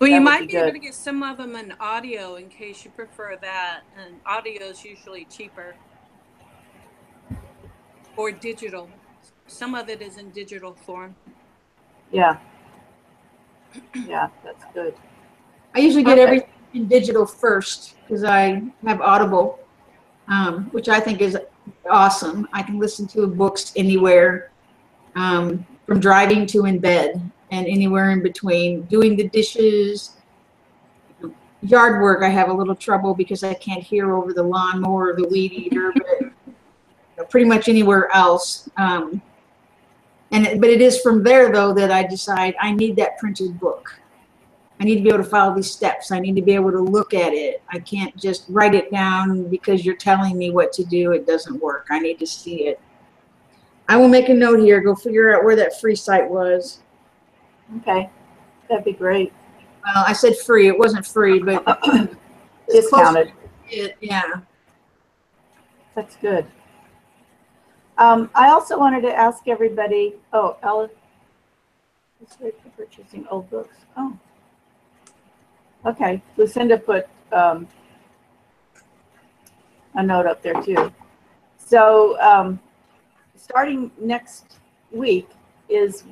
Well, you would might be able good. to get some of them in audio in case you prefer that, and audio is usually cheaper. Or digital. Some of it is in digital form. Yeah. Yeah, that's good. I usually get everything in digital first because I have Audible, which I think is awesome. I can listen to books anywhere, from driving to in bed and anywhere in between. Doing the dishes, yard work, I have a little trouble because I can't hear over the lawnmower or the weed eater, but pretty much anywhere else. But it is from there, though, that I decide I need that printed book. I need to be able to follow these steps. I need to be able to look at it. I can't just write it down because you're telling me what to do. It doesn't work. I need to see it. I will make a note here. Go figure out where that free site was. Okay. That'd be great. Well, I said free. It wasn't free, but Discounted. Yeah. That's good. I also wanted to ask everybody, Ella, it's great for purchasing old books. Oh. Okay. Lucinda put a note up there too. So starting next week is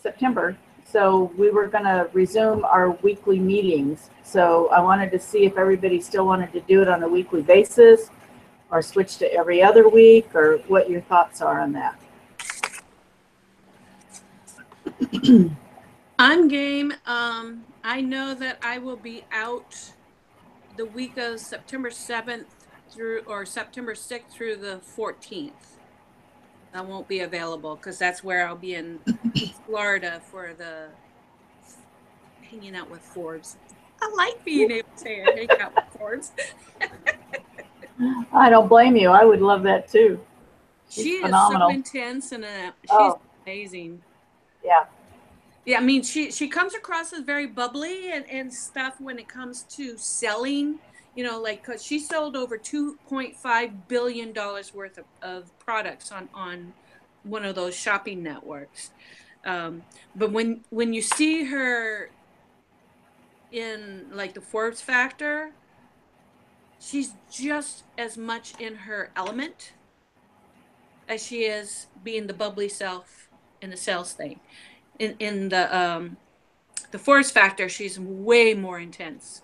September. So we were going to resume our weekly meetings. So I wanted to see if everybody still wanted to do it on a weekly basis or switch to every other week, or what your thoughts are on that. I'm game. I know that I will be out the week of September 7th through, or September 6th through the 14th. I won't be available because that's where I'll be in Florida for the hanging out with Forbes. I like being able to hang out with Forbes. I don't blame you. I would love that too. She phenomenal. is so intense and she's amazing. Yeah. Yeah, I mean, she comes across as very bubbly and stuff when it comes to selling, you know, like, because she sold over $2.5 billion worth of products on one of those shopping networks. But when you see her in like the Forbes Factor, she's just as much in her element as she is being the bubbly self in the sales thing. In the Forbes Factor, she's way more intense.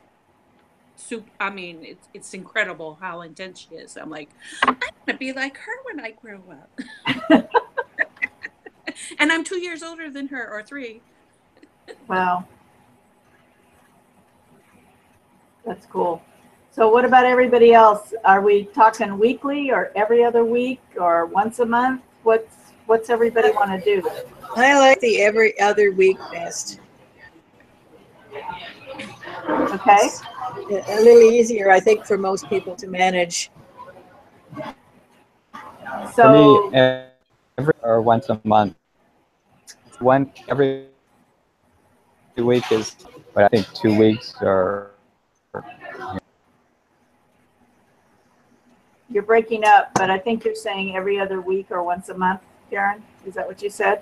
I mean, it's incredible how intense she is. I'm like, I want to be like her when I grow up. And I'm 2 years older than her, or 3. Wow. That's cool. So what about everybody else? Are we talking weekly or every other week or once a month? What's everybody want to do? I like the every other week best. Okay. A little easier, I think, for most people to manage. So for me, every or once a month. Every week is, but I think 2 weeks or. you're breaking up, but I think you're saying every other week or once a month, Karen. Is that what you said?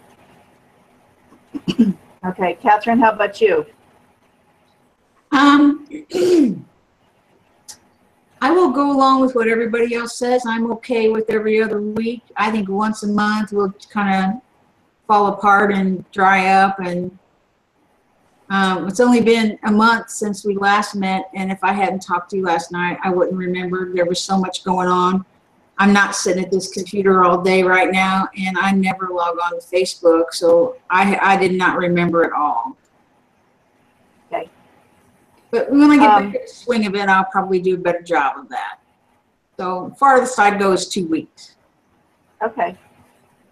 Okay, Catherine, how about you? I will go along with what everybody else says. I'm okay with every other week. I think once a month will kind of fall apart and dry up, and it's only been a month since we last met, and if I hadn't talked to you last night, I wouldn't remember. There was so much going on. I'm not sitting at this computer all day right now, and I never log on to Facebook, so I did not remember it all. Okay. But when I get back to the swing of it, I'll probably do a better job of that. So farthest I'd go is 2 weeks. Okay.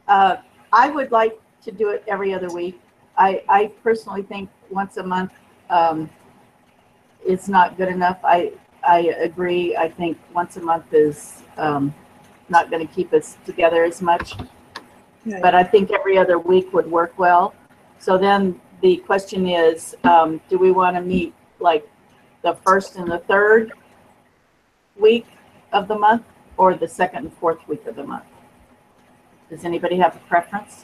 I would like to do it every other week. I personally think once a month is not good enough. I agree. I think once a month is not going to keep us together as much. Right. But I think every other week would work well. So then the question is, do we want to meet like the first and the third week of the month, or the second and fourth week of the month? Does anybody have a preference?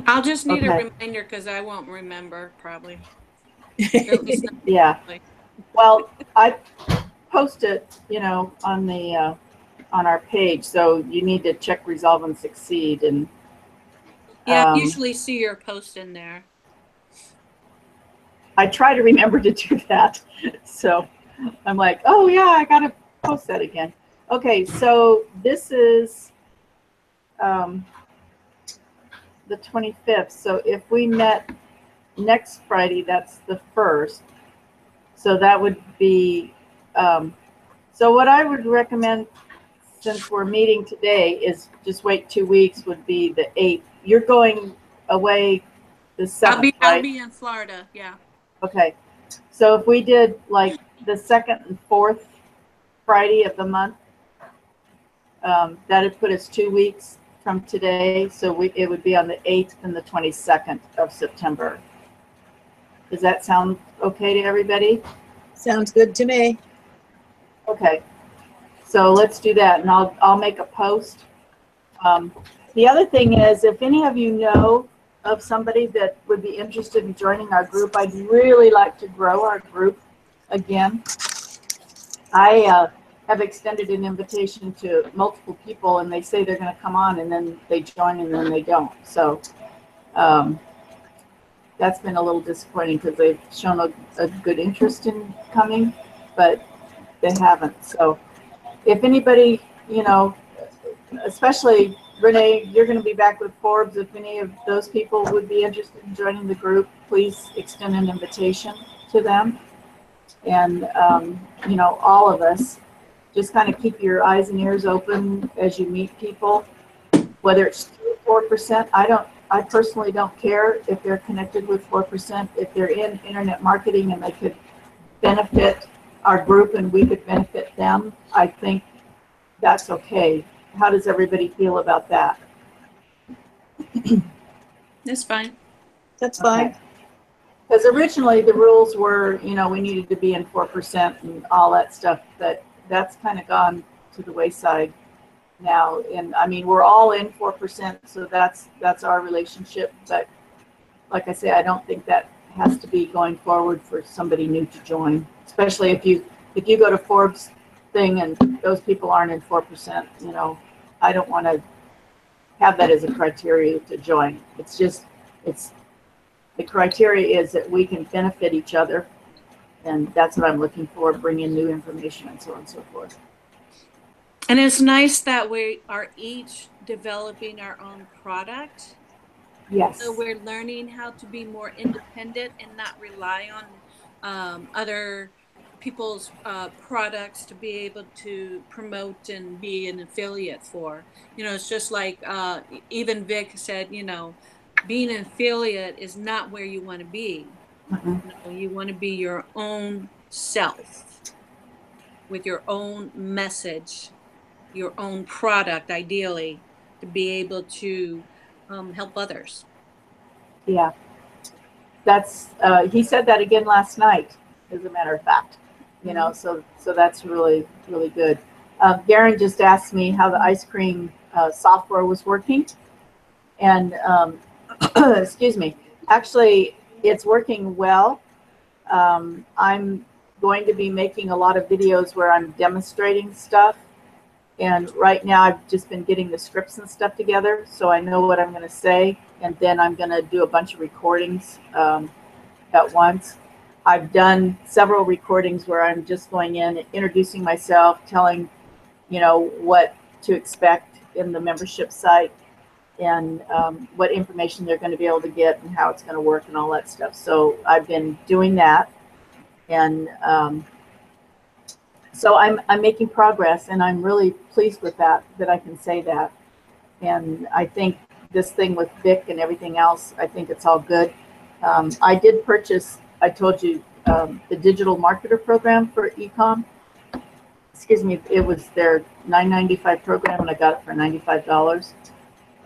I'll just need Okay. a reminder because I won't remember probably. Yeah. Well, I post it, you know, on the on our page, so you need to check Resolve and Succeed. And yeah, I usually see your post in there. I try to remember to do that. So I'm like, oh yeah, I gotta post that again. Okay, so this is the 25th. So if we met next Friday, that's the 1st. So that would be, so what I would recommend, since we're meeting today, is just wait 2 weeks, would be the 8th. You're going away the 7th, right? I'll be in Florida, yeah. Okay. So if we did like the 2nd and 4th Friday of the month, that'd put us 2 weeks from today. So it would be on the 8th and the 22nd of September. Does that sound okay to everybody? Sounds good to me. Okay. So let's do that, and I'll make a post. The other thing is, if any of you know of somebody that would be interested in joining our group, I'd really like to grow our group again. I have extended an invitation to multiple people, and they say they're going to come on, and then they join, and then they don't. So that's been a little disappointing because they've shown a good interest in coming, but they haven't. So if anybody, you know, especially Renee, you're going to be back with Forbes. If any of those people would be interested in joining the group, please extend an invitation to them. And, you know, all of us, just kind of keep your eyes and ears open as you meet people, whether it's 3 or 4%. I personally don't care if they're connected with 4%. If they're in internet marketing and they could benefit our group and we could benefit them, I think that's okay. How does everybody feel about that? That's fine. That's fine. Okay. Because originally the rules were, you know, we needed to be in 4% and all that stuff, but that's kind of gone to the wayside now. And I mean, we're all in 4%, so that's our relationship. But like I say, I don't think that has to be going forward for somebody new to join, especially if you go to Forbes thing and those people aren't in 4%. You know, I don't want to have that as a criteria to join. It's just the criteria is that we can benefit each other, and that's what I'm looking for, bring in new information and so on and so forth. And it's nice that we are each developing our own product. Yes. So we're learning how to be more independent and not rely on other people's products to be able to promote and be an affiliate for. You know, it's just like even Vic said, you know, being an affiliate is not where you want to be. Mm-hmm. No, you want to be your own self with your own message, your own product, ideally, to be able to help others. Yeah. That's he said that again last night, as a matter of fact. You know, so that's really, really good. Garen just asked me how the ice cream software was working, and excuse me, actually it's working well. I'm going to be making a lot of videos where I'm demonstrating stuff, and right now I've just been getting the scripts and stuff together, so I know what I'm going to say, and then I'm going to do a bunch of recordings at once. I've done several recordings where I'm just going in and introducing myself, telling, you know, what to expect in the membership site, and what information they're going to be able to get and how it's going to work and all that stuff. So I've been doing that, and so I'm making progress, and I'm really pleased with that I can say that. And I think this thing with Vic and everything else, I think it's all good. I did purchase, I told you, the digital marketer program for ecom. Excuse me, it was their $9.95 program, and I got it for $95.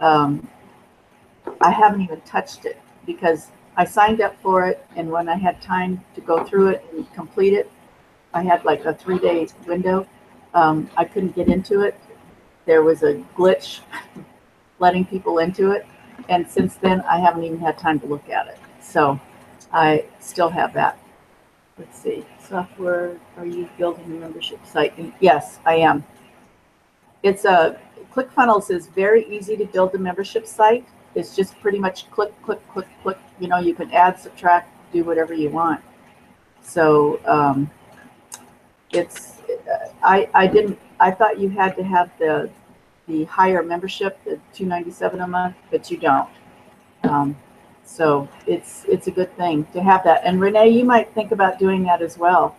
I haven't even touched it because I signed up for it, and when I had time to go through it and complete it, I had like a 3-day window. I couldn't get into it. There was a glitch letting people into it, and since then I haven't even had time to look at it. So I still have that. Let's see, software, are you building a membership site? And yes, I am. It's ClickFunnels is very easy to build a membership site. It's just pretty much click, click, click, click. You know, you can add, subtract, do whatever you want. So I thought you had to have the higher membership, the $297 a month, but you don't. So it's a good thing to have that. And Renee, you might think about doing that as well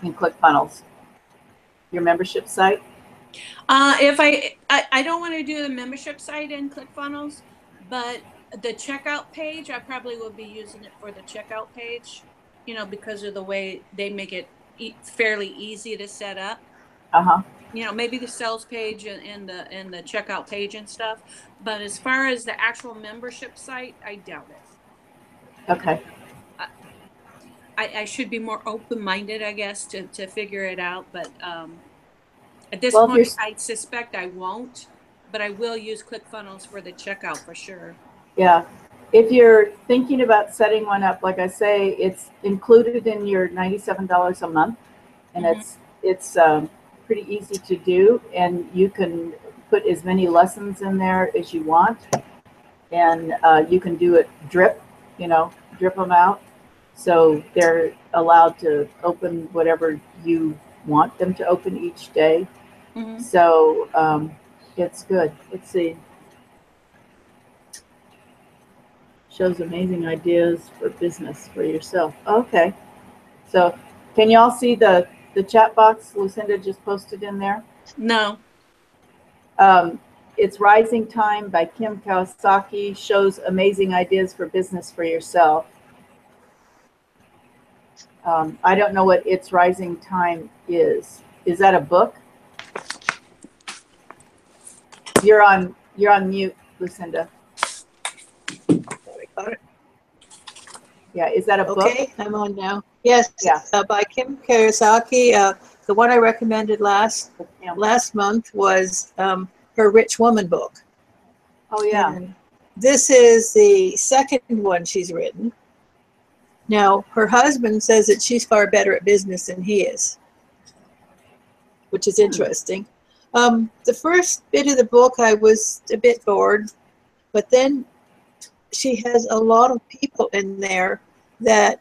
in ClickFunnels, your membership site. If I don't want to do the membership site in ClickFunnels, but the checkout page, I probably will be using it for the checkout page, you know, because of the way they make it fairly easy to set up. You know, maybe the sales page and the checkout page and stuff. But as far as the actual membership site, I doubt it. Okay. I should be more open-minded, I guess, to figure it out. But at this point, I suspect I won't. But I will use ClickFunnels for the checkout for sure. Yeah. If you're thinking about setting one up, like I say, it's included in your $97 a month, and it's pretty easy to do, and you can put as many lessons in there as you want, and you can do it drip, drip them out. So they're allowed to open whatever you want them to open each day. Mhm. So it's good. Let's see. Shows amazing ideas for business for yourself. Okay. So can you all see the chat box Lucinda just posted in there? No. It's Rising Time by Kim Kawasaki. Shows amazing ideas for business for yourself. I don't know what It's Rising Time is. Is that a book? You're on mute, Lucinda. Got it. Yeah, is that a book? Okay, I'm on now. Yes, Yeah. by Kim Kawasaki. The one I recommended last month was her Rich Woman book. Oh yeah. And this is the second one she's written. Now, her husband says that she's far better at business than he is, which is interesting. The first bit of the book, I was a bit bored, but then she has a lot of people in there that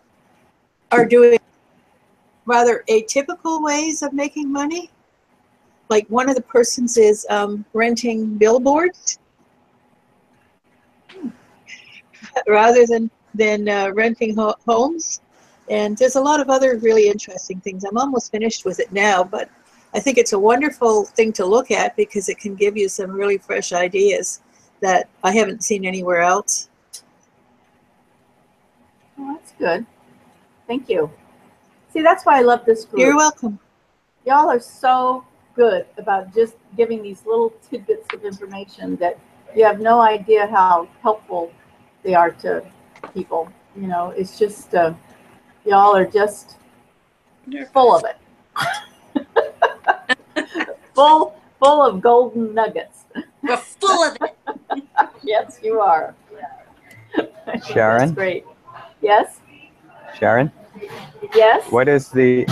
are doing rather atypical ways of making money. Like one of the persons is renting billboards rather than renting homes. And there's a lot of other really interesting things. I'm almost finished with it now, but I think it's a wonderful thing to look at because it can give you some really fresh ideas that I haven't seen anywhere else. Oh, that's good. Thank you. See, that's why I love this group. You're welcome. Y'all are so good about just giving these little tidbits of information that you have no idea how helpful they are to people. It's just, y'all are just full of it. full of golden nuggets. We're full of it. Yes, you are. Sharon? That's great. Yes? Sharon, Yes? what is the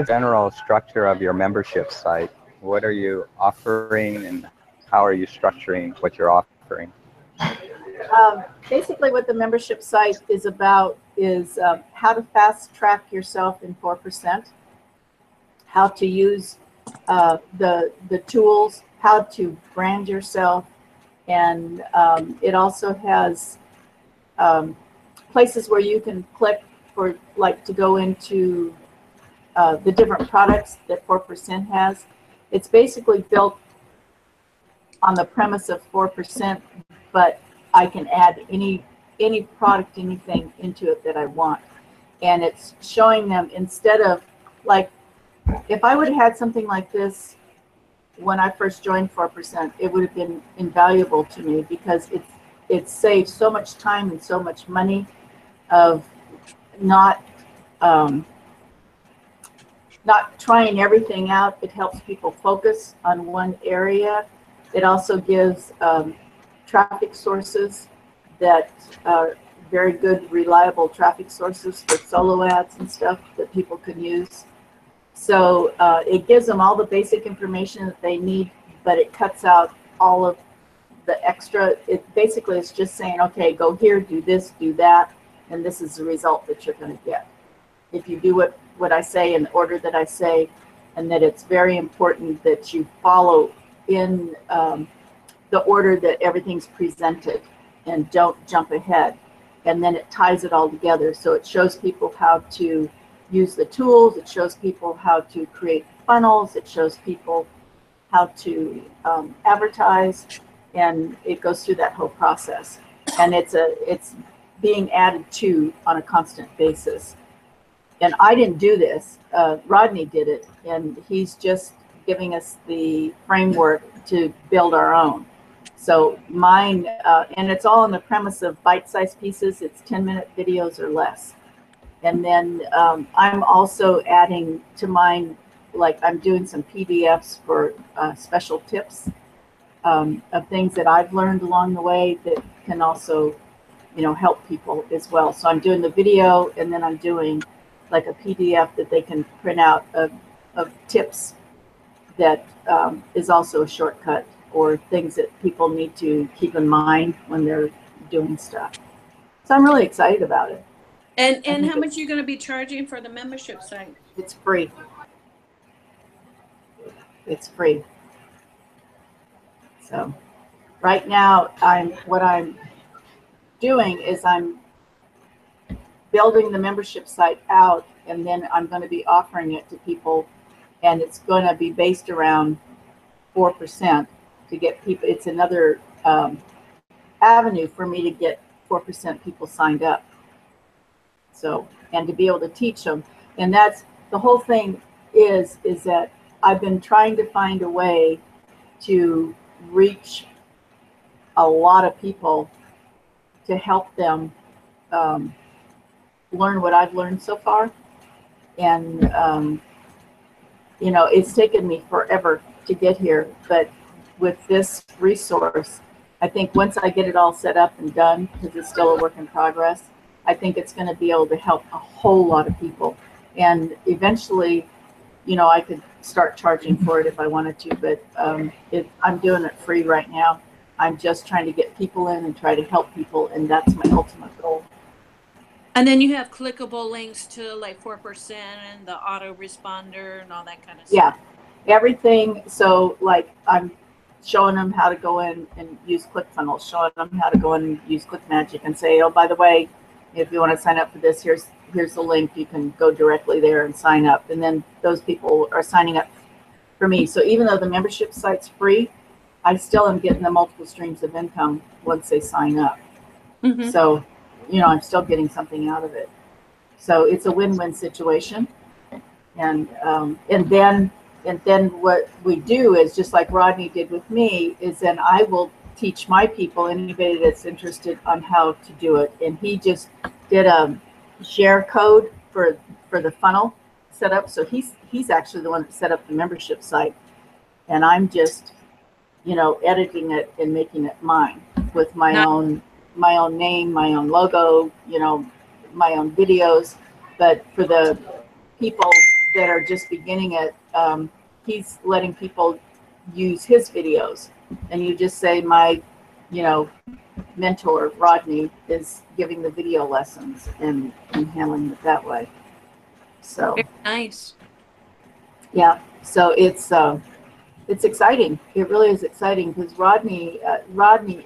general structure of your membership site? What are you offering, and how are you structuring what you're offering? Basically, what the membership site is about is how to fast track yourself in 4%, how to use the tools, how to brand yourself, and it also has places where you can click for to go into the different products that 4% has. It's basically built on the premise of 4%, but I can add any product, anything into it that I want. And it's showing them, instead of if I would have had something like this when I first joined 4%, it would have been invaluable to me because it saves so much time and so much money of not trying everything out. It helps people focus on one area. It also gives traffic sources that are very good, reliable traffic sources for solo ads and stuff that people can use. So it gives them all the basic information that they need, but it cuts out all of the extra. It basically is just saying, okay, go here, do this, do that, and this is the result that you're going to get. If you do what I say in the order that I say, and that it's very important that you follow in the order that everything's presented and don't jump ahead. And then it ties it all together. So it shows people how to use the tools. It shows people how to create funnels. It shows people how to advertise, and it goes through that whole process. And it's being added to on a constant basis. And I didn't do this. Rodney did it, and he's just giving us the framework to build our own. So mine, and it's all on the premise of bite-sized pieces. It's 10-minute videos or less. And then I'm also adding to mine, I'm doing some PDFs for special tips of things that I've learned along the way that can also, help people as well. So I'm doing the video, and then I'm doing a PDF that they can print out of of tips that is also a shortcut, or things that people need to keep in mind when they're doing stuff. So I'm really excited about it. And how much are you going to be charging for the membership site? It's free. It's free. So right now, what I'm doing is I'm building the membership site out, and then I'm going to be offering it to people, and it's going to be based around 4% to get people. It's another avenue for me to get 4% people signed up. So, and to be able to teach them. And that's the whole thing is that I've been trying to find a way to reach a lot of people to help them learn what I've learned so far. And, you know, it's taken me forever to get here, but with this resource, I think once I get it all set up and done, because it's still a work in progress, I think it's going to be able to help a whole lot of people. And eventually, you know, I could start charging for it if I wanted to, but I'm doing it free right now. I'm just trying to get people in and try to help people, and that's my ultimate goal. And then you have clickable links to like 4% and the autoresponder and all that kind of stuff. Yeah, everything. So like I'm showing them how to go in and use ClickFunnels, showing them how to go in and use ClickMagick, and say, oh, by the way, if you want to sign up for this, here's the link. You can go directly there and sign up. And then those people are signing up for me. So even though the membership site's free, I still am getting the multiple streams of income once they sign up. Mm-hmm. So, you know, I'm still getting something out of it. So it's a win-win situation. And then what we do is, just like Rodney did with me, is then I will teach my people, anybody that's interested, on how to do it. And he just did a share code for the funnel setup. So he's actually the one that set up the membership site, and I'm just, you know, editing it and making it mine with my own name, my own logo, you know, my own videos. But for the people that are just beginning it, he's letting people use his videos, and you just say, my, you know, mentor Rodney is giving the video lessons and handling it that way. So very nice. Yeah, so it's exciting. It really is exciting, because Rodney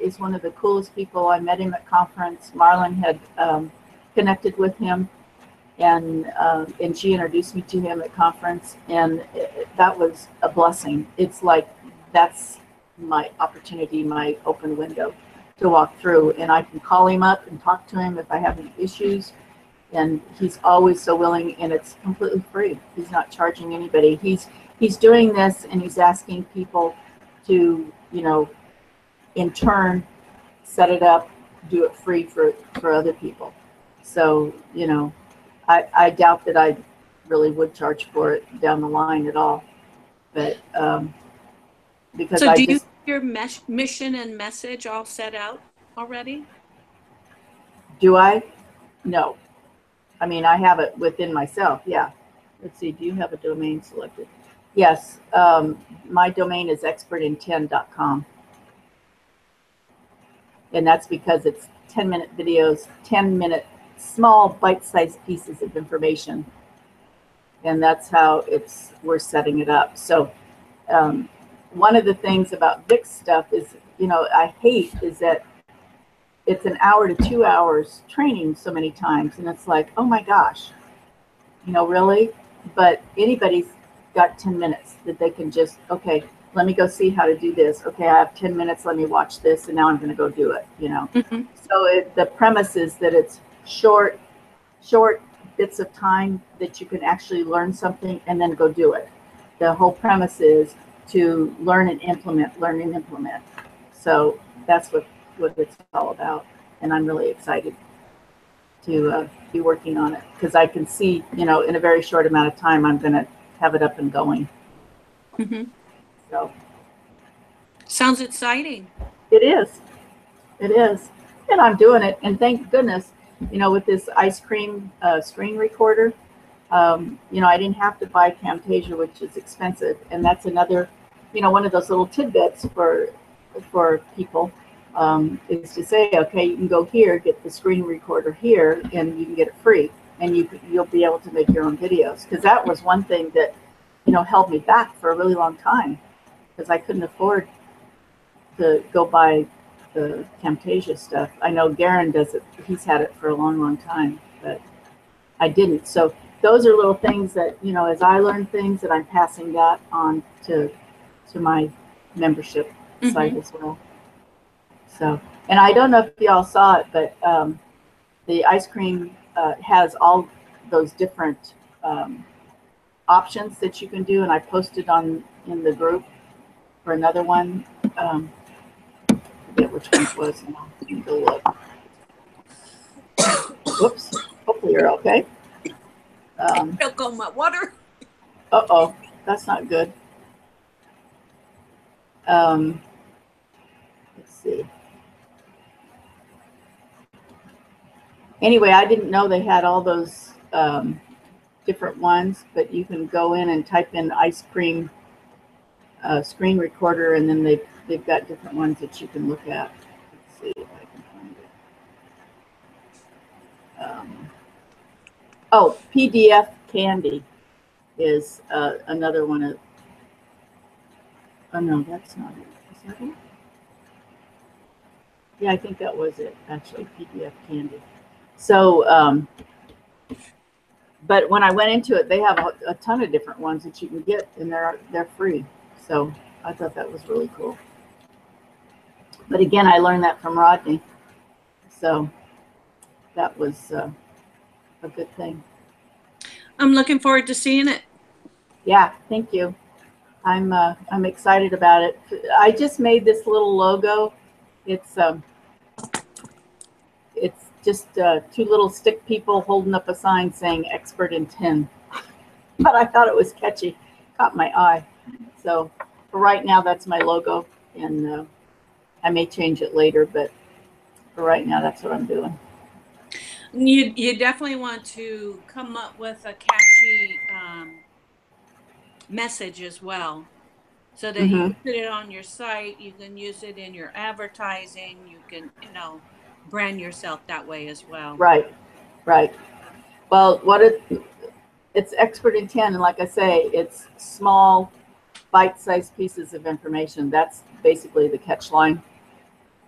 is one of the coolest people. I met him at conference. Marlon had connected with him, and she introduced me to him at conference, and that was a blessing. It's like, that's my opportunity, my open window to walk through, and I can call him up and talk to him if I have any issues, and he's always so willing, and it's completely free. He's not charging anybody. He's doing this, and he's asking people to, you know, in turn, set it up, do it free for other people. So, you know, I doubt that I really would charge for it down the line at all. But because so do you have your mission and message all set out already? Do I? No. I mean, I have it within myself. Yeah. Let's see. Do you have a domain selected? Yes. My domain is expertin10.com. And that's because it's 10-minute videos, 10-minute small bite-sized pieces of information. And that's how we're setting it up. So one of the things about Vic's stuff is, you know, I hate is that it's an hour to 2 hours training so many times. And it's like, oh my gosh, you know, really? But anybody's got 10 minutes that they can just, okay, let me go see how to do this. Okay, I have 10 minutes, let me watch this, and now I'm going to go do it, you know. Mm-hmm. So the premise is that it's short bits of time that you can actually learn something and then go do it. The whole premise is to learn and implement. So that's what it's all about. And I'm really excited to be working on it, because I can see, you know, in a very short amount of time, I'm going to have it up and going. Mm-hmm. So sounds exciting. It is. And I'm doing it. And thank goodness, you know, with this ice cream screen recorder, You know, I didn't have to buy Camtasia, which is expensive, and that's another, you know, one of those little tidbits for people, is to say, okay, you can go here, get the screen recorder here, and you can get it free, and you'll be able to make your own videos. Because that was one thing that, you know, held me back for a really long time, because I couldn't afford to go buy the Camtasia stuff. I know Garen does it; he's had it for a long, long time, but I didn't. So those are little things that, you know, as I learn things, that I'm passing that on to my membership site as well. So, and I don't know if y'all saw it, but the ice cream has all those different options that you can do, and I posted in the group for another one. I forget which one it was now. Let me go look. Whoops. Hopefully you're okay. Choke on my water. Uh-oh, that's not good. Let's see. Anyway, I didn't know they had all those different ones, but you can go in and type in ice cream screen recorder, and then they've got different ones that you can look at. Let's see if I can find it. Oh, PDF Candy is another one of. Oh no, that's not it. Is that it? Yeah, I think that was it, actually, PDF Candy. So, but when I went into it, they have a ton of different ones that you can get, and they're free. So I thought that was really cool. But again, I learned that from Rodney, so that was a good thing. I'm looking forward to seeing it. Yeah, thank you. I'm excited about it. I just made this little logo. It's just two little stick people holding up a sign saying "Expert in 10." But I thought it was catchy, caught my eye. So for right now, that's my logo, and I may change it later, but for right now, that's what I'm doing. You definitely want to come up with a catchy message as well, so that you can put it on your site. You can use it in your advertising. You can, you know, brand yourself that way as well. Right. Well, it's Expert in 10, and like I say, it's small, bite-sized pieces of information. That's basically the catch line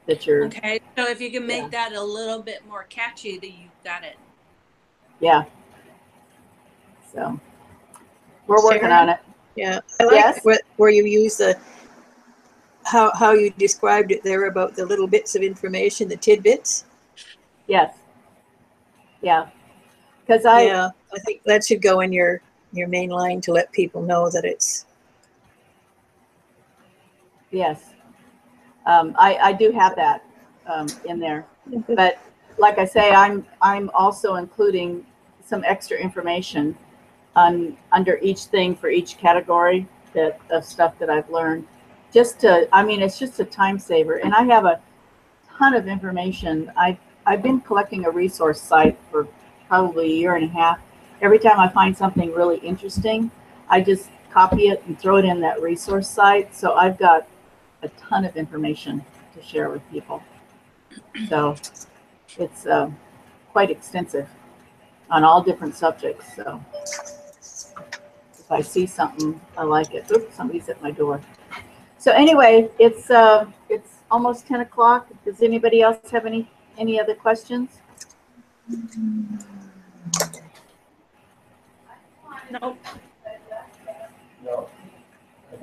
that you're. Okay, so if you can make that a little bit more catchy, then you've got it. Yeah. So we're working on it. Yeah, I like where you use the how you described it there about the little bits of information, the tidbits. Yes. Yeah. Because I think that should go in your main line to let people know that it's. Yes. I do have that in there, but like I say, I'm also including some extra information under each thing for each category of stuff that I've learned. I mean, it's just a time saver, and I have a ton of information. I've been collecting a resource site for probably a year and a half. Every time I find something really interesting, I just copy it and throw it in that resource site. So I've got a ton of information to share with people. So it's quite extensive on all different subjects. So if I see something, I like it. Oops, somebody's at my door. So anyway, it's almost 10 o'clock. Does anybody else have any other questions? No.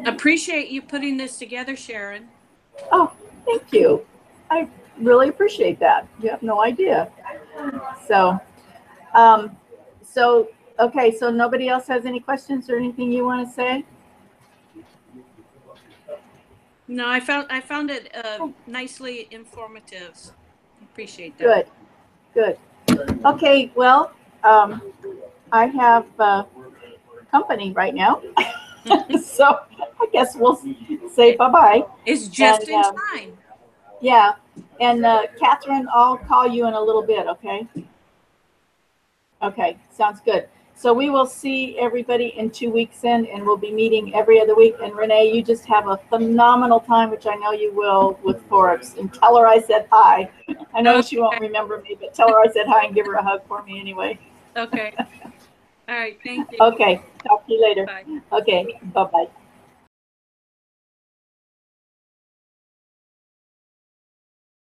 Appreciate you putting this together, Sharon. Oh, thank you. I really appreciate that. You have no idea. So, okay. So nobody else has any questions or anything you want to say? No, I found it nicely informative. Appreciate that. Good. Okay. Well, I have company right now, so I guess we'll say bye-bye. It's just in time. Yeah, and Catherine, I'll call you in a little bit, okay? Okay, sounds good. So we will see everybody in 2 weeks in, and we'll be meeting every other week. And Renee, you just have a phenomenal time, which I know you will, with Forbes. And tell her I said hi. I know she won't remember me, but tell her I said hi and give her a hug for me anyway. Okay. All right. Thank you. Okay. Talk to you later. Bye. Okay. Bye-bye.